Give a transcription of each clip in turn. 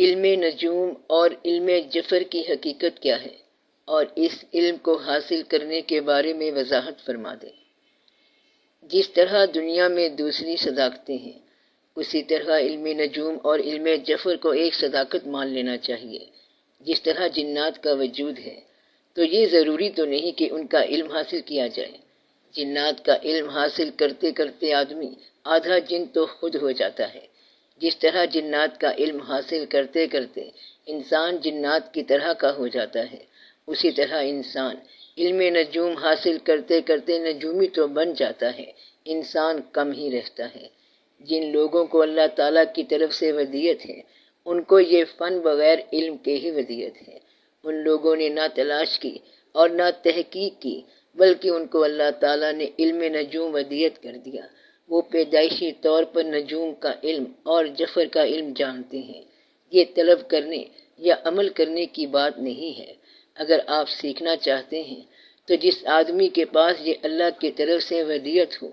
علم نجوم اور علم جفر کی حقیقت کیا ہے اور اس علم کو حاصل کرنے کے بارے میں وضاحت فرما دیں۔ جس طرح دنیا میں دوسری صداقتیں ہیں، اسی طرح علم نجوم اور علم جفر کو ایک صداقت مان لینا چاہیے۔ جس طرح جنات کا وجود ہے تو یہ ضروری تو نہیں کہ ان کا علم حاصل کیا جائے۔ جنات کا علم حاصل کرتے کرتے آدمی آدھا جن تو خود ہو جاتا ہے۔ جس طرح جنات کا علم حاصل کرتے کرتے انسان جنات کی طرح کا ہو جاتا ہے، اسی طرح انسان علم نجوم حاصل کرتے کرتے نجومی تو بن جاتا ہے، انسان کم ہی رہتا ہے۔ جن لوگوں کو اللہ تعالیٰ کی طرف سے ودیت ہے، ان کو یہ فن بغیر علم کے ہی ودیت ہے۔ ان لوگوں نے نہ تلاش کی اور نہ تحقیق کی، بلکہ ان کو اللہ تعالیٰ نے علم نجوم ودیت کر دیا۔ وہ پیدائشی طور پر نجوم کا علم اور جفر کا علم جانتے ہیں۔ یہ طلب کرنے یا عمل کرنے کی بات نہیں ہے۔ اگر آپ سیکھنا چاہتے ہیں تو جس آدمی کے پاس یہ اللہ کی طرف سے ودیت ہو،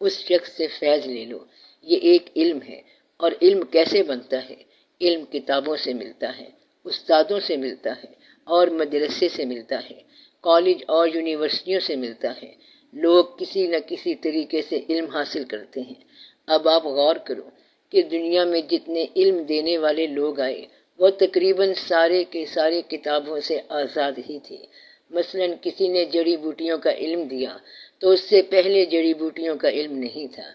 اس شخص سے فیض لے لو۔ یہ ایک علم ہے۔ اور علم کیسے بنتا ہے؟ علم کتابوں سے ملتا ہے، استادوں سے ملتا ہے اور مدرسے سے ملتا ہے، کالج اور یونیورسٹیوں سے ملتا ہے۔ لوگ کسی نہ کسی طریقے سے علم حاصل کرتے ہیں۔ اب آپ غور کرو کہ دنیا میں جتنے علم دینے والے لوگ آئے وہ تقریباً سارے کے سارے کتابوں سے آزاد ہی تھے۔ مثلا کسی نے جڑی بوٹیوں کا علم دیا تو اس سے پہلے جڑی بوٹیوں کا علم نہیں تھا۔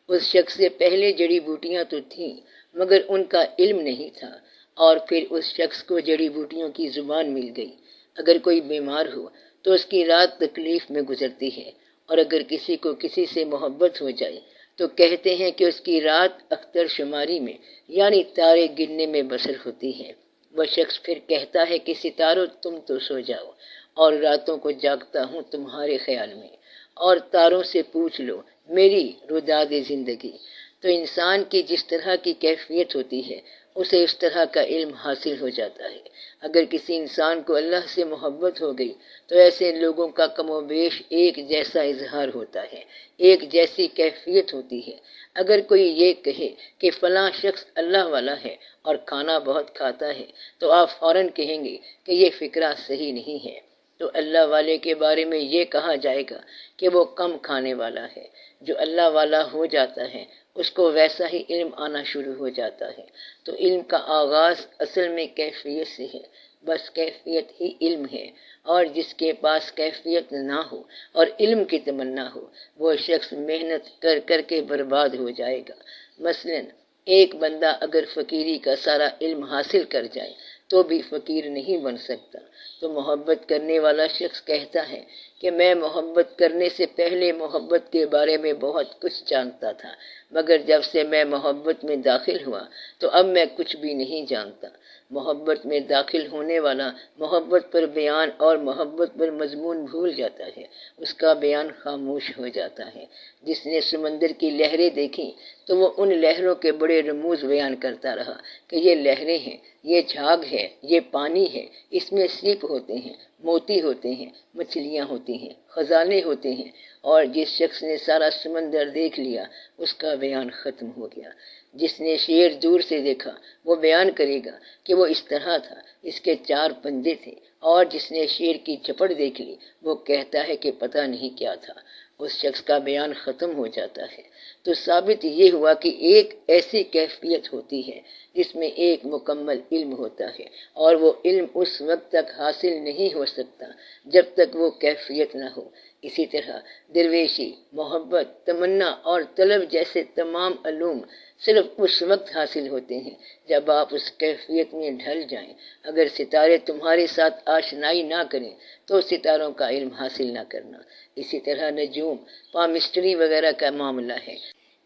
اس شخص سے پہلے جڑی بوٹیاں تو تھیں مگر ان کا علم نہیں تھا، اور پھر اس شخص کو جڑی بوٹیوں کی زبان مل گئی۔ اگر کوئی بیمار ہو تو اس کی رات تکلیف میں گزرتی ہے، اور اگر کسی کو کسی سے محبت ہو جائے تو کہتے ہیں کہ اس کی رات اختر شماری میں یعنی تارے گننے میں بسر ہوتی ہے۔ وہ شخص پھر کہتا ہے کہ ستاروں تم تو سو جاؤ، اور راتوں کو جاگتا ہوں تمہارے خیال میں، اور تاروں سے پوچھ لو میری روداد زندگی۔ تو انسان کی جس طرح کی کیفیت ہوتی ہے اسے اس طرح کا علم حاصل ہو جاتا ہے۔ اگر کسی انسان کو اللہ سے محبت ہو گئی تو ایسے لوگوں کا کم و بیش ایک جیسا اظہار ہوتا ہے، ایک جیسی کیفیت ہوتی ہے۔ اگر کوئی یہ کہے کہ فلاں شخص اللہ والا ہے اور کھانا بہت کھاتا ہے تو آپ فوراً کہیں گے کہ یہ فکرہ صحیح نہیں ہے۔ تو اللہ والے کے بارے میں یہ کہا جائے گا کہ وہ کم کھانے والا ہے۔ جو اللہ والا ہو جاتا ہے اس کو ویسا ہی علم آنا شروع ہو جاتا ہے۔ تو علم کا آغاز اصل میں کیفیت سے ہے، بس کیفیت ہی علم ہے۔ اور جس کے پاس کیفیت نہ ہو اور علم کی تمنا ہو، وہ شخص محنت کر کر کے برباد ہو جائے گا۔ مثلا ایک بندہ اگر فقیری کا سارا علم حاصل کر جائے تو بھی فقیر نہیں بن سکتا۔ تو محبت کرنے والا شخص کہتا ہے کہ میں محبت کرنے سے پہلے محبت کے بارے میں بہت کچھ جانتا تھا، مگر جب سے میں محبت میں داخل ہوا تو اب میں کچھ بھی نہیں جانتا۔ محبت میں داخل ہونے والا محبت پر بیان اور محبت پر مضمون بھول جاتا ہے، اس کا بیان خاموش ہو جاتا ہے۔ جس نے سمندر کی لہریں دیکھیں تو وہ ان لہروں کے بڑے رموز بیان کرتا رہا کہ یہ لہریں ہیں، یہ جھاگ ہے، یہ پانی ہے، اس میں سیپ ہوتے ہیں، موتی ہوتے ہیں، مچھلیاں ہوتی ہیں، خزانے ہوتے ہیں۔ اور جس شخص نے سارا سمندر دیکھ لیا اس کا بیان ختم ہو گیا۔ جس نے شیر دور سے دیکھا وہ بیان کرے گا کہ وہ اس طرح تھا، اس کے 4 پنجے تھے، اور جس نے شیر کی چپڑ دیکھ لی وہ کہتا ہے کہ پتہ نہیں کیا تھا، اس شخص کا بیان ختم ہو جاتا ہے۔ تو ثابت یہ ہوا کہ ایک ایسی کیفیت ہوتی ہے جس میں ایک مکمل علم ہوتا ہے، اور وہ علم اس وقت تک حاصل نہیں ہو سکتا جب تک وہ کیفیت نہ ہو۔ اسی طرح درویشی، محبت، تمنا اور طلب جیسے تمام علوم صرف اس وقت حاصل ہوتے ہیں جب آپ اس کیفیت میں ڈھل جائیں۔ اگر ستارے تمہارے ساتھ آشنائی نہ کریں تو ستاروں کا علم حاصل نہ کرنا۔ اسی طرح نجوم، پامسٹری وغیرہ کا معاملہ ہے۔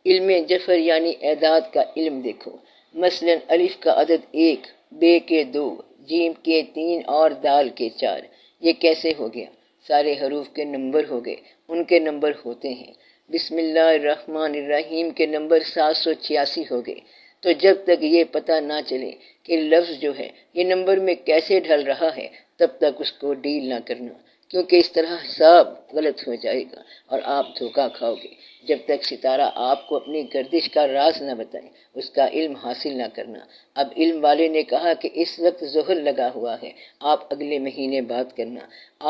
علم جفر یعنی اعداد کا علم دیکھو۔ مثلا الف کا عدد 1، بے کے 2، جیم کے 3 اور دال کے 4۔ یہ کیسے ہو گیا؟ سارے حروف کے نمبر ہو گئے، ان کے نمبر ہوتے ہیں۔ بسم اللہ الرحمن الرحیم کے نمبر 786 ہو گئے۔ تو جب تک یہ پتہ نہ چلے کہ لفظ جو ہے یہ نمبر میں کیسے ڈھل رہا ہے تب تک اس کو ڈیل نہ کرنا، کیونکہ اس طرح حساب غلط ہو جائے گا اور آپ دھوکہ کھاؤ گے۔ جب تک ستارہ آپ کو اپنی گردش کا راز نہ بتائے اس کا علم حاصل نہ کرنا۔ اب علم والے نے کہا کہ اس وقت ظہر لگا ہوا ہے، آپ اگلے مہینے بات کرنا۔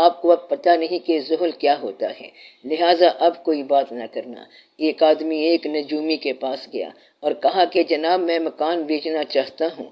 آپ کو اب پتہ نہیں کہ ظہر کیا ہوتا ہے، لہٰذا اب کوئی بات نہ کرنا۔ ایک آدمی ایک نجومی کے پاس گیا اور کہا کہ جناب میں مکان بیچنا چاہتا ہوں،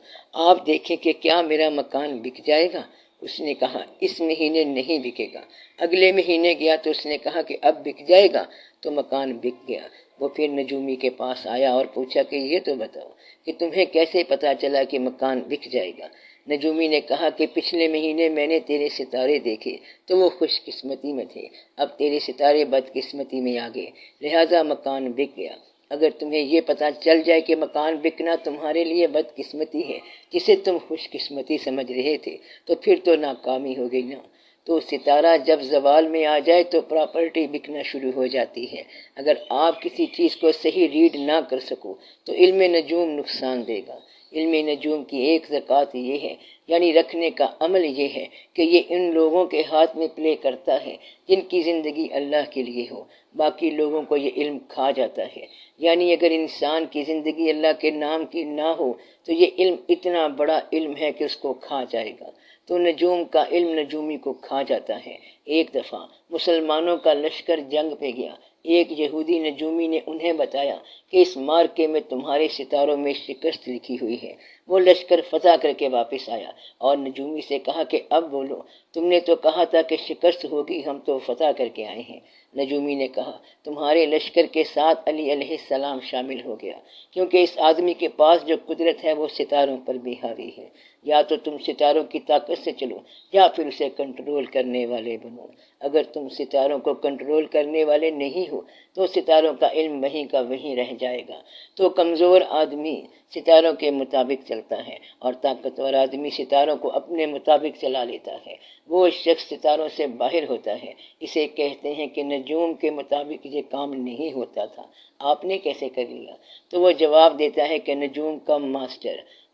آپ دیکھیں کہ کیا میرا مکان بک جائے گا؟ اس نے کہا اس مہینے نہیں بکے گا۔ اگلے مہینے گیا تو اس نے کہا کہ اب بک جائے گا، تو مکان بک گیا۔ وہ پھر نجومی کے پاس آیا اور پوچھا کہ یہ تو بتاؤ کہ تمہیں کیسے پتا چلا کہ مکان بک جائے گا؟ نجومی نے کہا کہ پچھلے مہینے میں نے تیرے ستارے دیکھے تو وہ خوش قسمتی میں تھے، اب تیرے ستارے بد قسمتی میں آ گئے، لہٰذا مکان بک گیا۔ اگر تمہیں یہ پتہ چل جائے کہ مکان بکنا تمہارے لیے بد قسمتی ہے جسے تم خوش قسمتی سمجھ رہے تھے، تو پھر تو ناکامی ہو گئی نا۔ تو ستارہ جب زوال میں آ جائے تو پراپرٹی بکنا شروع ہو جاتی ہے۔ اگر آپ کسی چیز کو صحیح ریڈ نہ کر سکو تو علم نجوم نقصان دے گا۔ علم نجوم کی ایک زکوٰۃ یہ ہے، یعنی رکھنے کا عمل یہ ہے کہ یہ ان لوگوں کے ہاتھ میں پلے کرتا ہے جن کی زندگی اللہ کے لیے ہو، باقی لوگوں کو یہ علم کھا جاتا ہے۔ یعنی اگر انسان کی زندگی اللہ کے نام کی نہ ہو تو یہ علم اتنا بڑا علم ہے کہ اس کو کھا جائے گا۔ تو نجوم کا علم نجومی کو کھا جاتا ہے۔ ایک دفعہ مسلمانوں کا لشکر جنگ پہ گیا۔ ایک یہودی نجومی نے انہیں بتایا کہ اس مارکے میں تمہارے ستاروں میں شکست لکھی ہوئی ہے۔ وہ لشکر فتح کر کے واپس آیا اور نجومی سے کہا کہ اب بولو، تم نے تو کہا تھا کہ شکست ہوگی، ہم تو فتح کر کے آئے ہیں۔ نجومی نے کہا تمہارے لشکر کے ساتھ علی علیہ السلام شامل ہو گیا، کیونکہ اس آدمی کے پاس جو قدرت ہے وہ ستاروں پر بھی حاوی ہے۔ یا تو تم ستاروں کی طاقت سے چلو یا پھر اسے کنٹرول کرنے والے بنو۔ اگر تم ستاروں کو کنٹرول کرنے والے نہیں ہو تو ستاروں کا علم وہیں کا وہیں رہ جائے گا۔ تو کمزور آدمی ستاروں کے مطابق چلتا ہے اور طاقتور آدمی ستاروں کو اپنے مطابق چلا لیتا ہے۔ وہ شخص ستاروں سے باہر ہوتا ہے، اسے کہتے ہیں کہ نجوم کے مطابق یہ کام نہیں ہوتا تھا، آپ نے کیسے کر لیا؟ تو وہ جواب دیتا ہے کہ نجوم کا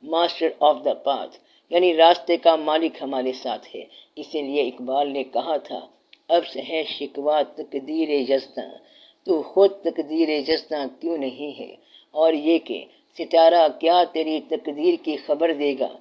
ماسٹر آف دا پاتھ، یعنی راستے کا مالک ہمارے ساتھ ہے۔ اسی لیے اقبال نے کہا تھا اب سے ہے شکوہ تقدیر یزداں، تو خود تقدیر یزداں کیوں نہیں ہے؟ اور یہ کہ ستارہ کیا تیری تقدیر کی خبر دے گا،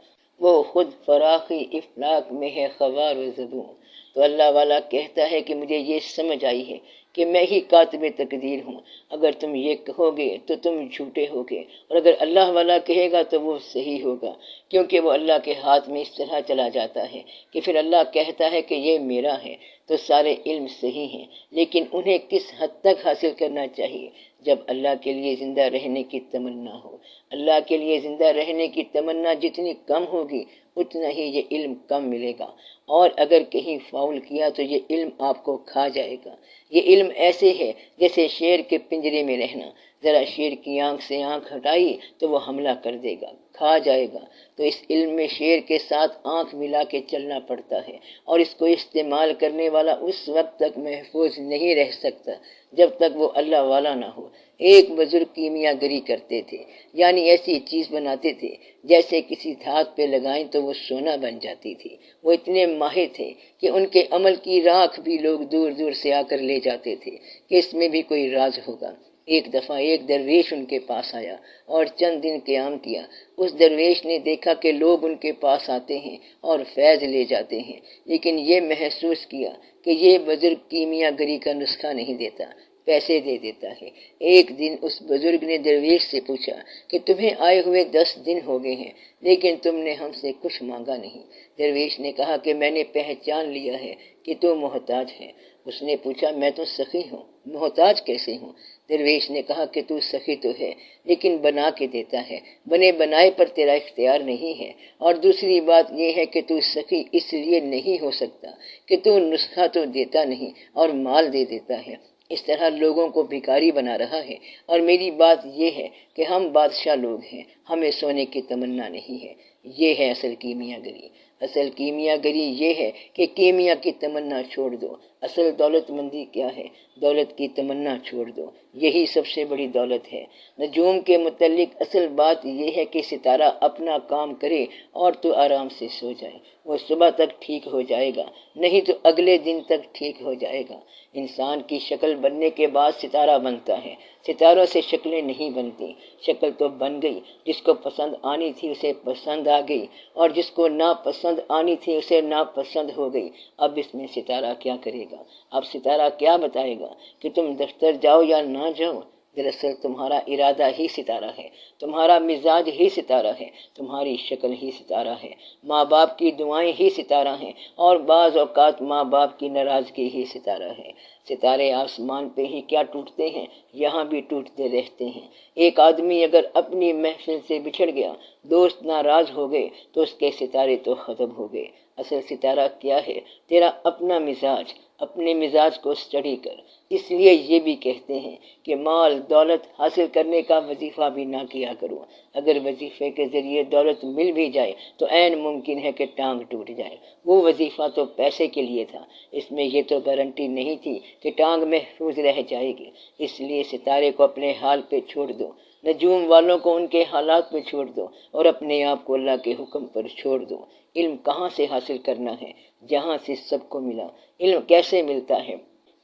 وہ خود فراخی افلاک میں ہے خوار و زبوں۔ تو اللہ والا کہتا ہے کہ مجھے یہ سمجھ آئی ہے کہ میں ہی کاتب تقدیر ہوں۔ اگر تم یہ کہو گے تو تم جھوٹے ہوگے، اور اگر اللہ والا کہے گا تو وہ صحیح ہوگا، کیونکہ وہ اللہ کے ہاتھ میں اس طرح چلا جاتا ہے کہ پھر اللہ کہتا ہے کہ یہ میرا ہے۔ تو سارے علم صحیح ہیں، لیکن انہیں کس حد تک حاصل کرنا چاہیے؟ جب اللہ کے لیے زندہ رہنے کی تمنا ہو۔ اللہ کے لیے زندہ رہنے کی تمنا جتنی کم ہوگی اتنا ہی یہ علم کم ملے گا، اور اگر کہیں فاؤل کیا تو یہ علم آپ کو کھا جائے گا۔ یہ علم ایسے ہے جیسے شیر کے پنجرے میں رہنا، ذرا شیر کی آنکھ سے آنکھ ہٹائی تو وہ حملہ کر دے گا، کھا جائے گا۔ تو اس علم میں شیر کے ساتھ آنکھ ملا کے چلنا پڑتا ہے، اور اس کو استعمال کرنے والا اس وقت تک محفوظ نہیں رہ سکتا جب تک وہ اللہ والا نہ ہو۔ ایک بزرگ کیمیا گری کرتے تھے، یعنی ایسی چیز بناتے تھے جیسے کسی دھات پہ لگائیں تو وہ سونا بن جاتی تھی۔ وہ اتنے ماہر تھے کہ ان کے عمل کی راکھ بھی لوگ دور دور سے آ کر لے جاتے تھے کہ اس میں بھی کوئی راز ہوگا۔ ایک دفعہ ایک درویش ان کے پاس آیا اور چند دن قیام کیا۔ اس درویش نے دیکھا کہ لوگ ان کے پاس آتے ہیں اور فیض لے جاتے ہیں، لیکن یہ محسوس کیا کہ یہ بزرگ کیمیا گری کا نسخہ نہیں دیتا، پیسے دے دیتا ہے۔ ایک دن اس بزرگ نے درویش سے پوچھا کہ تمہیں آئے ہوئے 10 دن ہو گئے ہیں لیکن تم نے ہم سے کچھ مانگا نہیں۔ درویش نے کہا کہ میں نے پہچان لیا ہے کہ تو محتاج ہے۔ اس نے پوچھا میں تو سخی ہوں، محتاج کیسے ہوں؟ درویش نے کہا کہ تو سخی تو ہے لیکن بنا کے دیتا ہے، بنے بنائے پر تیرا اختیار نہیں ہے، اور دوسری بات یہ ہے کہ تو سخی اس لیے نہیں ہو سکتا کہ تو نسخہ تو دیتا نہیں اور مال دے دیتا ہے، اس طرح لوگوں کو بھکاری بنا رہا ہے۔ اور میری بات یہ ہے کہ ہم بادشاہ لوگ ہیں، ہمیں سونے کی تمنا نہیں ہے۔ یہ ہے اصل کیمیا گری۔ اصل کیمیا گری یہ ہے کہ کیمیا کی تمنا چھوڑ دو۔ اصل دولت مندی کیا ہے؟ دولت کی تمنا چھوڑ دو، یہی سب سے بڑی دولت ہے۔ نجوم کے متعلق اصل بات یہ ہے کہ ستارہ اپنا کام کرے اور تو آرام سے سو جائے، وہ صبح تک ٹھیک ہو جائے گا، نہیں تو اگلے دن تک ٹھیک ہو جائے گا۔ انسان کی شکل بننے کے بعد ستارہ بنتا ہے، ستاروں سے شکلیں نہیں بنتی۔ شکل تو بن گئی، جس کو پسند آنی تھی اسے پسند آ گئی، اور جس کو ناپسند آنی تھی اسے ناپسند ہو گئی۔ اب اس میں ستارہ کیا کرے گا؟ اب ستارہ کیا بتائے گا کہ تم دفتر جاؤ یا نہ جاؤ؟ دراصل تمہارا ارادہ ہی ستارہ ہے، تمہارا مزاج ہی ستارہ ہے، تمہاری شکل ہی ستارہ ہے، ماں باپ کی دعائیں ہی ستارہ ہیں، اور بعض اوقات ماں باپ کی ناراضگی ہی ستارہ ہے۔ ستارے آسمان پہ ہی کیا ٹوٹتے ہیں، یہاں بھی ٹوٹتے رہتے ہیں۔ ایک آدمی اگر اپنی محفل سے بچھڑ گیا، دوست ناراض ہو گئے، تو اس کے ستارے تو ختم ہو گئے۔ اصل ستارہ کیا ہے؟ تیرا اپنا مزاج۔ اپنے مزاج کو اسٹڈی کر۔ اس لیے یہ بھی کہتے ہیں کہ مال دولت حاصل کرنے کا وظیفہ بھی نہ کیا کرو۔ اگر وظیفے کے ذریعے دولت مل بھی جائے تو عین ممکن ہے کہ ٹانگ ٹوٹ جائے۔ وہ وظیفہ تو پیسے کے لیے تھا، اس میں یہ تو گارنٹی نہیں تھی کہ ٹانگ محفوظ رہ جائے گی۔ اس لیے ستارے کو اپنے حال پہ چھوڑ دو، نجوم والوں کو ان کے حالات پہ چھوڑ دو، اور اپنے آپ کو اللہ کے حکم پر چھوڑ دو۔ علم کہاں سے حاصل کرنا ہے؟ جہاں سے سب کو ملا۔ علم کیسے ملتا ہے؟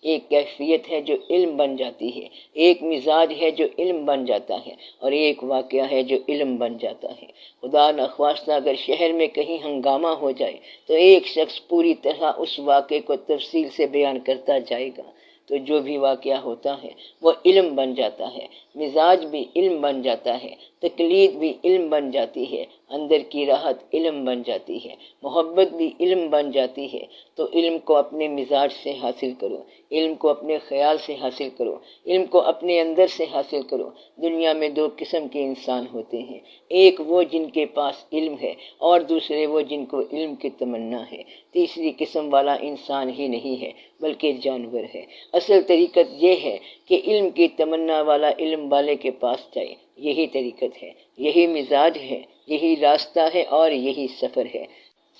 ایک کیفیت ہے جو علم بن جاتی ہے، ایک مزاج ہے جو علم بن جاتا ہے، اور ایک واقعہ ہے جو علم بن جاتا ہے۔ خدا نخواستہ اگر شہر میں کہیں ہنگامہ ہو جائے تو ایک شخص پوری طرح اس واقعے کو تفصیل سے بیان کرتا جائے گا، تو جو بھی واقعہ ہوتا ہے وہ علم بن جاتا ہے۔ مزاج بھی علم بن جاتا ہے، تقلید بھی علم بن جاتی ہے، اندر کی راحت علم بن جاتی ہے، محبت بھی علم بن جاتی ہے۔ تو علم کو اپنے مزاج سے حاصل کرو، علم کو اپنے خیال سے حاصل کرو، علم کو اپنے اندر سے حاصل کرو۔ دنیا میں دو قسم کے انسان ہوتے ہیں، ایک وہ جن کے پاس علم ہے، اور دوسرے وہ جن کو علم کی تمنا ہے۔ تیسری قسم والا انسان ہی نہیں ہے بلکہ جانور ہے۔ اصل طریقت یہ ہے کہ علم کی تمنا والا علم والے کے پاس جائے، یہی طریقت ہے، یہی مزاج ہے، یہی راستہ ہے، اور یہی سفر ہے۔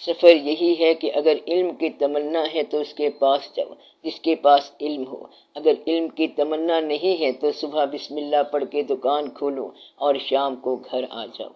سفر یہی ہے کہ اگر علم کی تمنا ہے تو اس کے پاس جاؤ جس کے پاس علم ہو۔ اگر علم کی تمنا نہیں ہے تو صبح بسم اللہ پڑھ کے دکان کھولو اور شام کو گھر آ جاؤ۔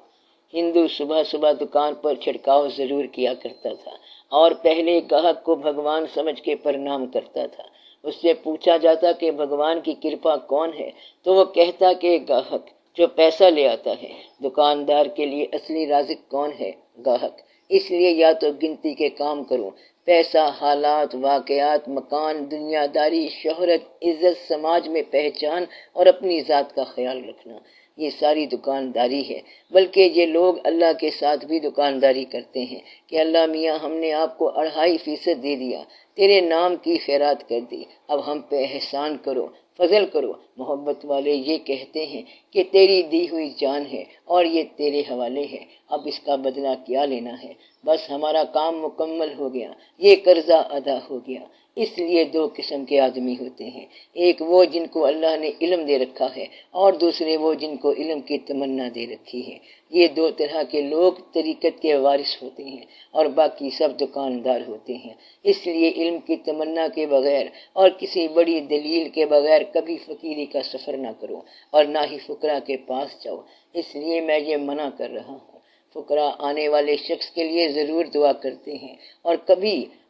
ہندو صبح صبح دکان پر چھڑکاؤ ضرور کیا کرتا تھا، اور پہلے گاہک کو بھگوان سمجھ کے پرنام کرتا تھا۔ اس سے پوچھا جاتا کہ بھگوان کی کرپا کون ہے، تو وہ کہتا کہ گاہک جو پیسہ لے آتا ہے۔ دکاندار کے لیے اصلی رازق کون ہے؟ گاہک۔ اس لیے یا تو گنتی کے کام کرو، پیسہ، حالات، واقعات، مکان، دنیا داری، شہرت، عزت، سماج میں پہچان، اور اپنی ذات کا خیال رکھنا، یہ ساری دکانداری ہے۔ بلکہ یہ لوگ اللہ کے ساتھ بھی دکانداری کرتے ہیں کہ اللہ میاں ہم نے آپ کو 2.5% دے دیا، تیرے نام کی خیرات کر دی، اب ہم پہ احسان کرو، فضل کرو۔ محبت والے یہ کہتے ہیں کہ تیری دی ہوئی جان ہے اور یہ تیرے حوالے ہے، اب اس کا بدلہ کیا لینا ہے، بس ہمارا کام مکمل ہو گیا، یہ قرضہ ادا ہو گیا۔ اس لیے دو قسم کے آدمی ہوتے ہیں، ایک وہ جن کو اللہ نے علم دے رکھا ہے، اور دوسرے وہ جن کو علم کی تمنا دے رکھی ہے۔ یہ دو طرح کے لوگ طریقت کے وارث ہوتے ہیں، اور باقی سب دکاندار ہوتے ہیں۔ اس لیے علم کی تمنا کے بغیر اور کسی بڑی دلیل کے بغیر کبھی فقیری کا سفر نہ کرو، اور نہ ہی فقراء کے پاس جاؤ۔ اس لیے میں یہ منع کر رہا ہوں۔ فقراء آنے والے شخص کے لیے ضرور دعا کرتے ہیں،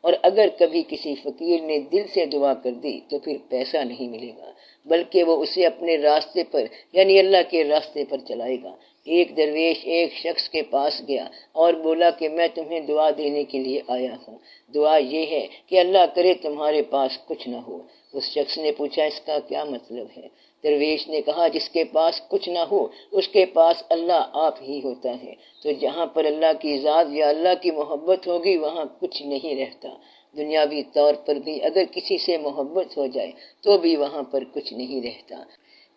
اور اگر کبھی کسی فقیر نے دل سے دعا کر دی تو پھر پیسہ نہیں ملے گا، بلکہ وہ اسے اپنے راستے پر یعنی اللہ کے راستے پر چلائے گا۔ ایک درویش ایک شخص کے پاس گیا اور بولا کہ میں تمہیں دعا دینے کے لیے آیا ہوں، دعا یہ ہے کہ اللہ کرے تمہارے پاس کچھ نہ ہو۔ اس شخص نے پوچھا اس کا کیا مطلب ہے؟ درویش نے کہا جس کے پاس کچھ نہ ہو اس کے پاس اللہ آپ ہی ہوتا ہے، تو جہاں پر اللہ کی ذات یا اللہ کی محبت ہوگی وہاں کچھ نہیں رہتا۔ دنیاوی طور پر بھی اگر کسی سے محبت ہو جائے تو بھی وہاں پر کچھ نہیں رہتا۔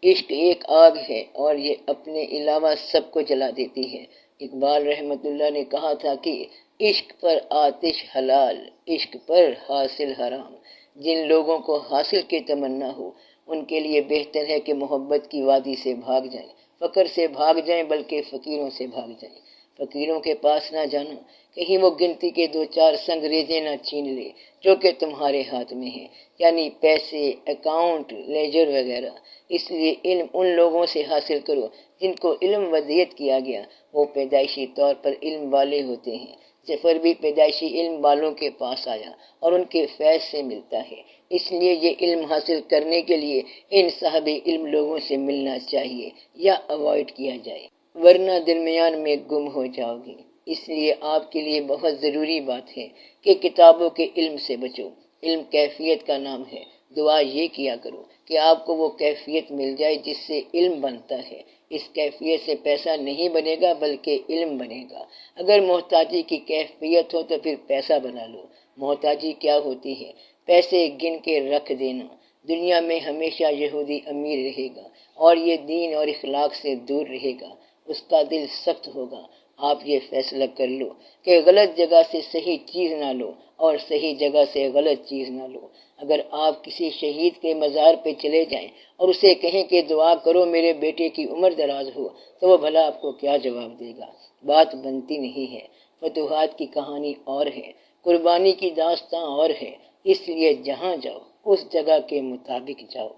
عشق ایک آگ ہے اور یہ اپنے علاوہ سب کو جلا دیتی ہے۔ اقبال رحمۃ اللہ نے کہا تھا کہ عشق پر آتش حلال، عشق پر حاصل حرام۔ جن لوگوں کو حاصل کی تمنا ہو ان کے لیے بہتر ہے کہ محبت کی وادی سے بھاگ جائیں، فقر سے بھاگ جائیں، بلکہ فقیروں سے بھاگ جائیں۔ فقیروں کے پاس نہ جانا، کہیں وہ گنتی کے 2-4 سنگریزے نہ چھین لے جو کہ تمہارے ہاتھ میں ہیں، یعنی پیسے، اکاؤنٹ، لیجر وغیرہ۔ اس لیے علم ان لوگوں سے حاصل کرو جن کو علم ودیت کیا گیا، وہ پیدائشی طور پر علم والے ہوتے ہیں۔ ظفر بھی پیدائشی علم والوں کے پاس آیا اور ان کے فیض سے ملتا ہے، اس لیے یہ علم حاصل کرنے کے لیے ان صاحب علم لوگوں سے ملنا چاہیے یا اوائڈ کیا جائے، ورنہ درمیان میں گم ہو جاؤ گے۔ اس لیے آپ کے لیے بہت ضروری بات ہے کہ کتابوں کے علم سے بچو۔ علم کیفیت کا نام ہے۔ دعا یہ کیا کرو کہ آپ کو وہ کیفیت مل جائے جس سے علم بنتا ہے۔ اس کیفیت سے پیسہ نہیں بنے گا بلکہ علم بنے گا۔ اگر محتاجی کی کیفیت ہو تو پھر پیسہ بنا لو۔ محتاجی کیا ہوتی ہے؟ پیسے گن کے رکھ دینا۔ دنیا میں ہمیشہ یہودی امیر رہے گا اور یہ دین اور اخلاق سے دور رہے گا، اس کا دل سخت ہوگا۔ آپ یہ فیصلہ کر لو کہ غلط جگہ سے صحیح چیز نہ لو اور صحیح جگہ سے غلط چیز نہ لو۔ اگر آپ کسی شہید کے مزار پہ چلے جائیں اور اسے کہیں کہ دعا کرو میرے بیٹے کی عمر دراز ہو، تو وہ بھلا آپ کو کیا جواب دے گا؟ بات بنتی نہیں ہے۔ فتوحات کی کہانی اور ہے، قربانی کی داستاں اور ہے، اس لیے جہاں جاؤ اس جگہ کے مطابق جاؤ۔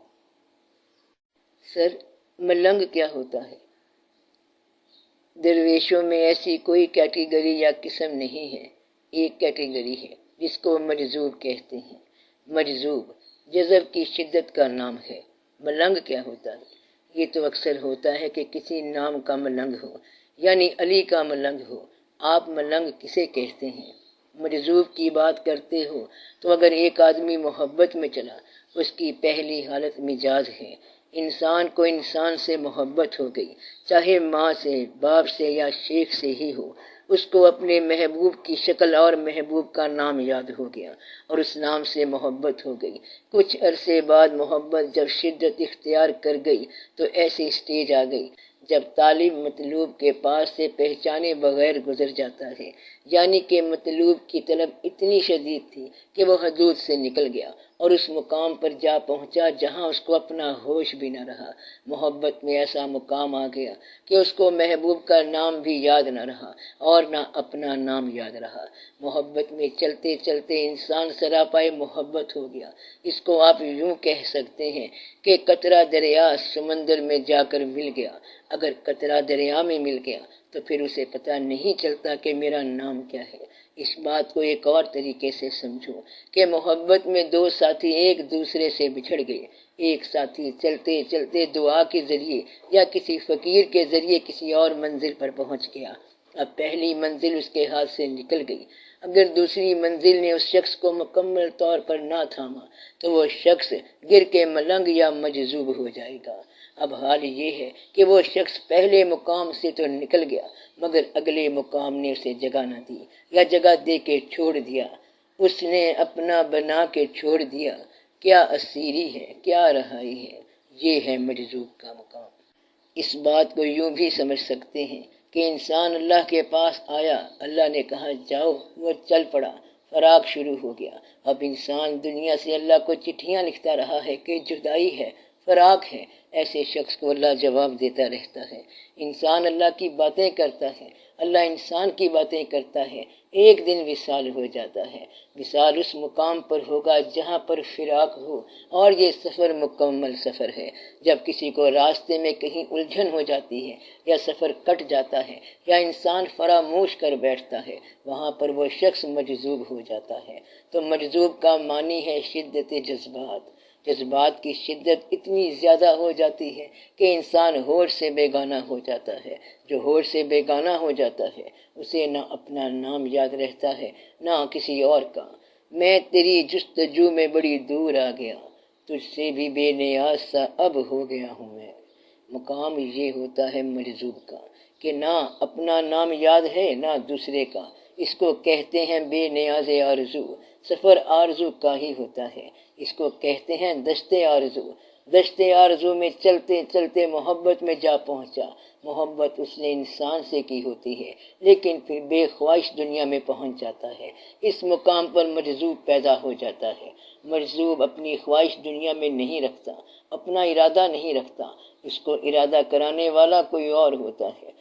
سر، ملنگ کیا ہوتا ہے؟ درویشوں میں ایسی کوئی کیٹیگری یا قسم نہیں ہے، ایک کیٹیگری ہے جس کو مجذوب کہتے ہیں۔ مجذوب جذب کی شدت کا نام ہے۔ ملنگ کیا ہوتا ہے؟ یہ تو اکثر ہوتا ہے کہ کسی نام کا ملنگ ہو، یعنی علی کا ملنگ ہو۔ آپ ملنگ کسے کہتے ہیں؟ مجذوب کی بات کرتے ہو تو اگر ایک آدمی محبت میں چلا، اس کی پہلی حالت مزاج ہے۔ انسان کو انسان سے محبت ہو گئی، چاہے ماں سے، باپ سے یا شیخ سے ہی ہو، اس کو اپنے محبوب کی شکل اور محبوب کا نام یاد ہو گیا اور اس نام سے محبت ہو گئی۔ کچھ عرصے بعد محبت جب شدت اختیار کر گئی تو ایسی سٹیج آ گئی جب طالب مطلوب کے پاس سے پہچانے بغیر گزر جاتا ہے، یعنی کہ مطلوب کی طلب اتنی شدید تھی کہ وہ حدود سے نکل گیا اور اس مقام پر جا پہنچا جہاں اس کو اپنا ہوش بھی نہ رہا۔ محبت میں ایسا مقام آ گیا کہ اس کو محبوب کا نام بھی یاد نہ رہا اور نہ اپنا نام یاد رہا۔ محبت میں چلتے چلتے انسان سراپائے محبت ہو گیا۔ اس کو آپ یوں کہہ سکتے ہیں کہ قطرہ دریا سمندر میں جا کر مل گیا۔ اگر قطرہ دریا میں مل گیا تو پھر اسے پتہ نہیں چلتا کہ میرا نام کیا ہے۔ اس بات کو ایک اور طریقے سے سمجھو کہ محبت میں دو ساتھی ایک دوسرے سے بچھڑ گئے۔ ایک ساتھی چلتے چلتے دعا کے ذریعے یا کسی فقیر کے ذریعے کسی اور منزل پر پہنچ گیا۔ اب پہلی منزل اس کے ہاتھ سے نکل گئی۔ اگر دوسری منزل نے اس شخص کو مکمل طور پر نہ تھاما تو وہ شخص گر کے ملنگ یا مجذوب ہو جائے گا۔ اب حال یہ ہے کہ وہ شخص پہلے مقام سے تو نکل گیا مگر اگلے مقام نے اسے جگہ نہ دی یا جگہ دے کے چھوڑ دیا۔ اس نے اپنا بنا کے چھوڑ دیا۔ کیا اسیری ہے، کیا رہائی ہے، یہ ہے مجذوب کا مقام۔ اس بات کو یوں بھی سمجھ سکتے ہیں کہ انسان اللہ کے پاس آیا، اللہ نے کہا جاؤ، وہ چل پڑا، فراق شروع ہو گیا۔ اب انسان دنیا سے اللہ کو چٹھیاں لکھتا رہا ہے کہ جدائی ہے، فراق ہے۔ ایسے شخص کو اللہ جواب دیتا رہتا ہے۔ انسان اللہ کی باتیں کرتا ہے، اللہ انسان کی باتیں کرتا ہے۔ ایک دن وصال ہو جاتا ہے۔ وصال اس مقام پر ہوگا جہاں پر فراق ہو، اور یہ سفر مکمل سفر ہے۔ جب کسی کو راستے میں کہیں الجھن ہو جاتی ہے یا سفر کٹ جاتا ہے یا انسان فراموش کر بیٹھتا ہے، وہاں پر وہ شخص مجذوب ہو جاتا ہے۔ تو مجذوب کا معنی ہے شدت جذبات۔ جذبات کی شدت اتنی زیادہ ہو جاتی ہے کہ انسان ہوش سے بیگانہ ہو جاتا ہے۔ جو ہوش سے بیگانہ ہو جاتا ہے اسے نہ اپنا نام یاد رہتا ہے نہ کسی اور کا۔ میں تیری جستجو میں بڑی دور آ گیا، تجھ سے بھی بے نیاز سا اب ہو گیا ہوں میں۔ مقام یہ ہوتا ہے مجذوب کا کہ نہ اپنا نام یاد ہے نہ دوسرے کا۔ اس کو کہتے ہیں بے نیاز آرزو۔ سفر آرزو کا ہی ہوتا ہے۔ اس کو کہتے ہیں دشت آرزو۔ دشت آرزو میں چلتے چلتے محبت میں جا پہنچا۔ محبت اس نے انسان سے کی ہوتی ہے لیکن پھر بے خواہش دنیا میں پہنچ جاتا ہے۔ اس مقام پر مجذوب پیدا ہو جاتا ہے۔ مجذوب اپنی خواہش دنیا میں نہیں رکھتا، اپنا ارادہ نہیں رکھتا، اس کو ارادہ کرانے والا کوئی اور ہوتا ہے۔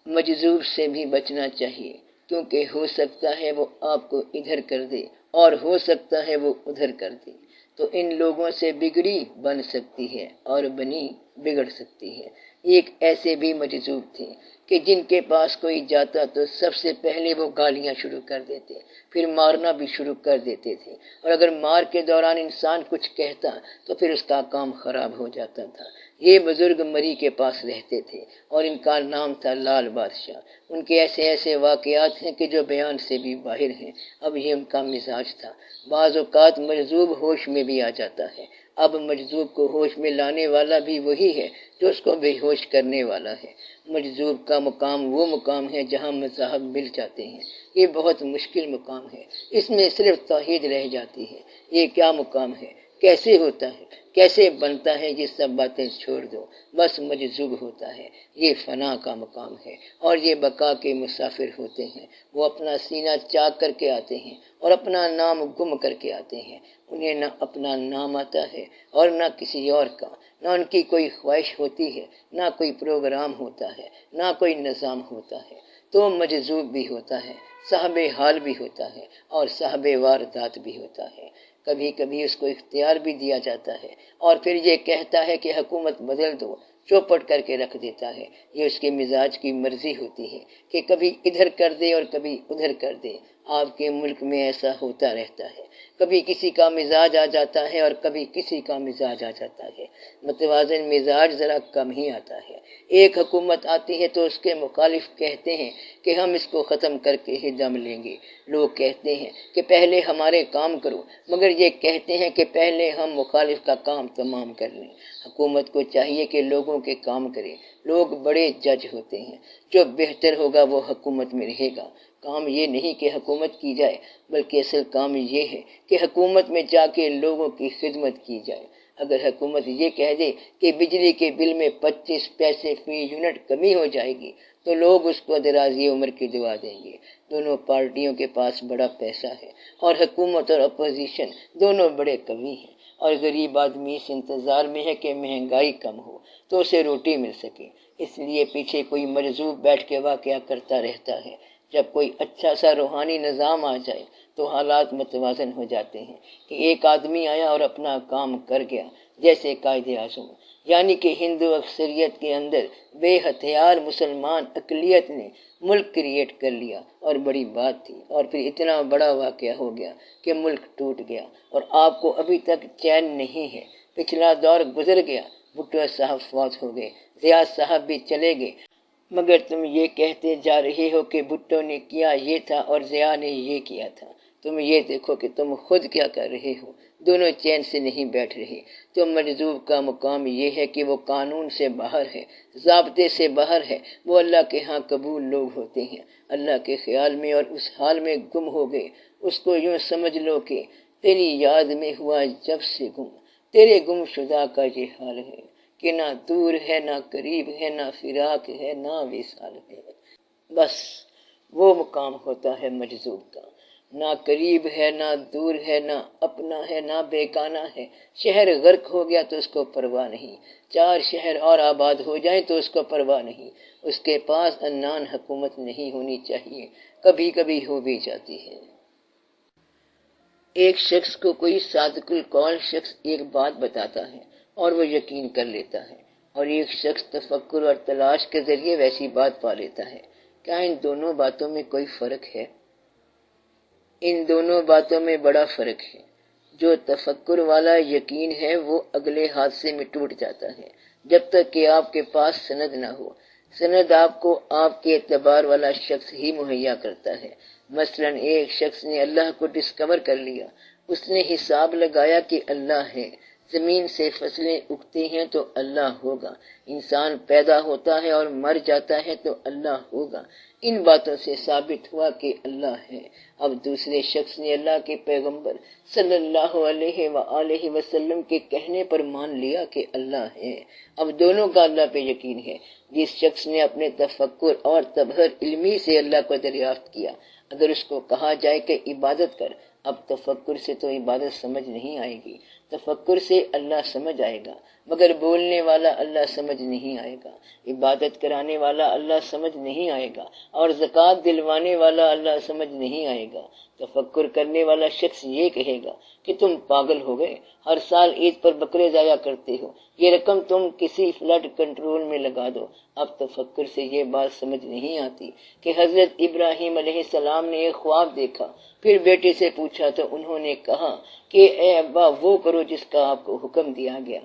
مجذوب سے بھی بچنا چاہیے، کیونکہ ہو سکتا ہے وہ آپ کو ادھر کر دے اور ہو سکتا ہے وہ ادھر کر دے۔ تو ان لوگوں سے بگڑی بن سکتی ہے اور بنی بگڑ سکتی ہے۔ ایک ایسے بھی مجذوب تھے کہ جن کے پاس کوئی جاتا تو سب سے پہلے وہ گالیاں شروع کر دیتے، پھر مارنا بھی شروع کر دیتے تھے، اور اگر مار کے دوران انسان کچھ کہتا تو پھر اس کا کام خراب ہو جاتا تھا۔ یہ بزرگ مری کے پاس رہتے تھے اور ان کا نام تھا لال بادشاہ۔ ان کے ایسے ایسے واقعات ہیں کہ جو بیان سے بھی باہر ہیں۔ اب یہ ان کا مزاج تھا۔ بعض اوقات مجذوب ہوش میں بھی آ جاتا ہے۔ اب مجذوب کو ہوش میں لانے والا بھی وہی ہے جو اس کو بے ہوش کرنے والا ہے۔ مجذوب کا مقام وہ مقام ہے جہاں مذاہب مل جاتے ہیں۔ یہ بہت مشکل مقام ہے، اس میں صرف توحید رہ جاتی ہے۔ یہ کیا مقام ہے، کیسے ہوتا ہے، کیسے بنتا ہے، یہ سب باتیں چھوڑ دو، بس مجذوب ہوتا ہے۔ یہ فنا کا مقام ہے اور یہ بقا کے مسافر ہوتے ہیں۔ وہ اپنا سینہ چاک کر کے آتے ہیں اور اپنا نام گم کر کے آتے ہیں۔ انہیں نہ اپنا نام آتا ہے اور نہ کسی اور کا، نہ ان کی کوئی خواہش ہوتی ہے، نہ کوئی پروگرام ہوتا ہے، نہ کوئی نظام ہوتا ہے۔ تو مجذوب بھی ہوتا ہے، صاحب حال بھی ہوتا ہے اور صاحب واردات بھی ہوتا ہے۔ کبھی کبھی اس کو اختیار بھی دیا جاتا ہے اور پھر یہ کہتا ہے کہ حکومت بدل دو، چوپٹ کر کے رکھ دیتا ہے۔ یہ اس کے مزاج کی مرضی ہوتی ہے کہ کبھی ادھر کر دے اور کبھی ادھر کر دے۔ آپ کے ملک میں ایسا ہوتا رہتا ہے، کبھی کسی کا مزاج آ جاتا ہے اور کبھی کسی کا مزاج آ جاتا ہے۔ متوازن مزاج ذرا کم ہی آتا ہے۔ ایک حکومت آتی ہے تو اس کے مخالف کہتے ہیں کہ ہم اس کو ختم کر کے ہی دم لیں گے۔ لوگ کہتے ہیں کہ پہلے ہمارے کام کرو، مگر یہ کہتے ہیں کہ پہلے ہم مخالف کا کام تمام کر لیں۔ حکومت کو چاہیے کہ لوگوں کے کام کرے۔ لوگ بڑے جج ہوتے ہیں، جو بہتر ہوگا وہ حکومت میں رہے گا۔ کام یہ نہیں کہ حکومت کی جائے، بلکہ اصل کام یہ ہے کہ حکومت میں جا کے لوگوں کی خدمت کی جائے۔ اگر حکومت یہ کہہ دے کہ بجلی کے بل میں 25 پیسے فی یونٹ کمی ہو جائے گی تو لوگ اس کو درازی عمر کی دعا دیں گے۔ دونوں پارٹیوں کے پاس بڑا پیسہ ہے اور حکومت اور اپوزیشن دونوں بڑے قوی ہیں، اور غریب آدمی اس انتظار میں ہے کہ مہنگائی کم ہو تو اسے روٹی مل سکے۔ اس لیے پیچھے کوئی مجذوب بیٹھ کے واقعہ کرتا رہتا ہے۔ جب کوئی اچھا سا روحانی نظام آ جائے تو حالات متوازن ہو جاتے ہیں کہ ایک آدمی آیا اور اپنا کام کر گیا، جیسے قائد اعظم، یعنی کہ ہندو اکثریت کے اندر بے ہتھیار مسلمان اقلیت نے ملک کریٹ کر لیا، اور بڑی بات تھی، اور پھر اتنا بڑا واقعہ ہو گیا کہ ملک ٹوٹ گیا، اور آپ کو ابھی تک چین نہیں ہے۔ پچھلا دور گزر گیا، بھٹو صاحب فوت ہو گئے، ضیاء صاحب بھی چلے گئے، مگر تم یہ کہتے جا رہے ہو کہ بھٹو نے کیا یہ تھا اور ضیاء نے یہ کیا تھا۔ تم یہ دیکھو کہ تم خود کیا کر رہے ہو، دونوں چین سے نہیں بیٹھ رہے۔ تو مجذوب کا مقام یہ ہے کہ وہ قانون سے باہر ہے، ضابطے سے باہر ہے، وہ اللہ کے ہاں قبول لوگ ہوتے ہیں، اللہ کے خیال میں اور اس حال میں گم ہو گئے۔ اس کو یوں سمجھ لو کہ تیری یاد میں ہوا جب سے گم، تیرے گم شدہ کا یہ حال ہے کہ نہ دور ہے نہ قریب ہے، نہ فراق ہے نہ وصال ہے۔ بس وہ مقام ہوتا ہے مجذوب کا، نہ قریب ہے نہ دور ہے، نہ اپنا ہے نہ بیگانہ ہے۔ شہر غرق ہو گیا تو اس کو پرواہ نہیں، 4 شہر اور آباد ہو جائیں تو اس کو پرواہ نہیں۔ اس کے پاس عنان حکومت نہیں ہونی چاہیے، کبھی کبھی ہو بھی جاتی ہے۔ ایک شخص کو کوئی صادق القول شخص ایک بات بتاتا ہے اور وہ یقین کر لیتا ہے، اور ایک شخص تفکر اور تلاش کے ذریعے ویسی بات پا لیتا ہے۔ کیا ان دونوں باتوں میں کوئی فرق ہے؟ ان دونوں باتوں میں بڑا فرق ہے۔ جو تفکر والا یقین ہے وہ اگلے حادثے میں ٹوٹ جاتا ہے جب تک کہ آپ کے پاس سند نہ ہو۔ سند آپ کو آپ کے اعتبار والا شخص ہی مہیا کرتا ہے۔ مثلا ایک شخص نے اللہ کو ڈسکور کر لیا، اس نے حساب لگایا کہ اللہ ہے، زمین سے فصلیں اگتی ہیں تو اللہ ہوگا، انسان پیدا ہوتا ہے اور مر جاتا ہے تو اللہ ہوگا۔ ان باتوں سے ثابت ہوا کہ اللہ ہے۔ اب دوسرے شخص نے اللہ کے پیغمبر صلی اللہ علیہ وآلہ وسلم کے کہنے پر مان لیا کہ اللہ ہے۔ اب دونوں کا اللہ پہ یقین ہے۔ جس شخص نے اپنے تفکر اور تبحر علمی سے اللہ کو دریافت کیا، اگر اس کو کہا جائے کہ عبادت کر، اب تفکر سے تو عبادت سمجھ نہیں آئے گی، تفکر سے اللہ سمجھ آئے گا، مگر بولنے والا اللہ سمجھ نہیں آئے گا، عبادت کرانے والا اللہ سمجھ نہیں آئے گا، اور زکوٰۃ دلوانے والا اللہ سمجھ نہیں آئے گا۔ تفکر کرنے والا شخص یہ کہے گا کہ تم پاگل ہو گئے، ہر سال عید پر بکرے ضائع کرتے ہو، یہ رقم تم کسی فلڈ کنٹرول میں لگا دو۔ اب تفکر سے یہ بات سمجھ نہیں آتی کہ حضرت ابراہیم علیہ السلام نے ایک خواب دیکھا، پھر بیٹے سے پوچھا تو انہوں نے کہا کہ اے ابا وہ کرو جس کا آپ کو حکم دیا گیا۔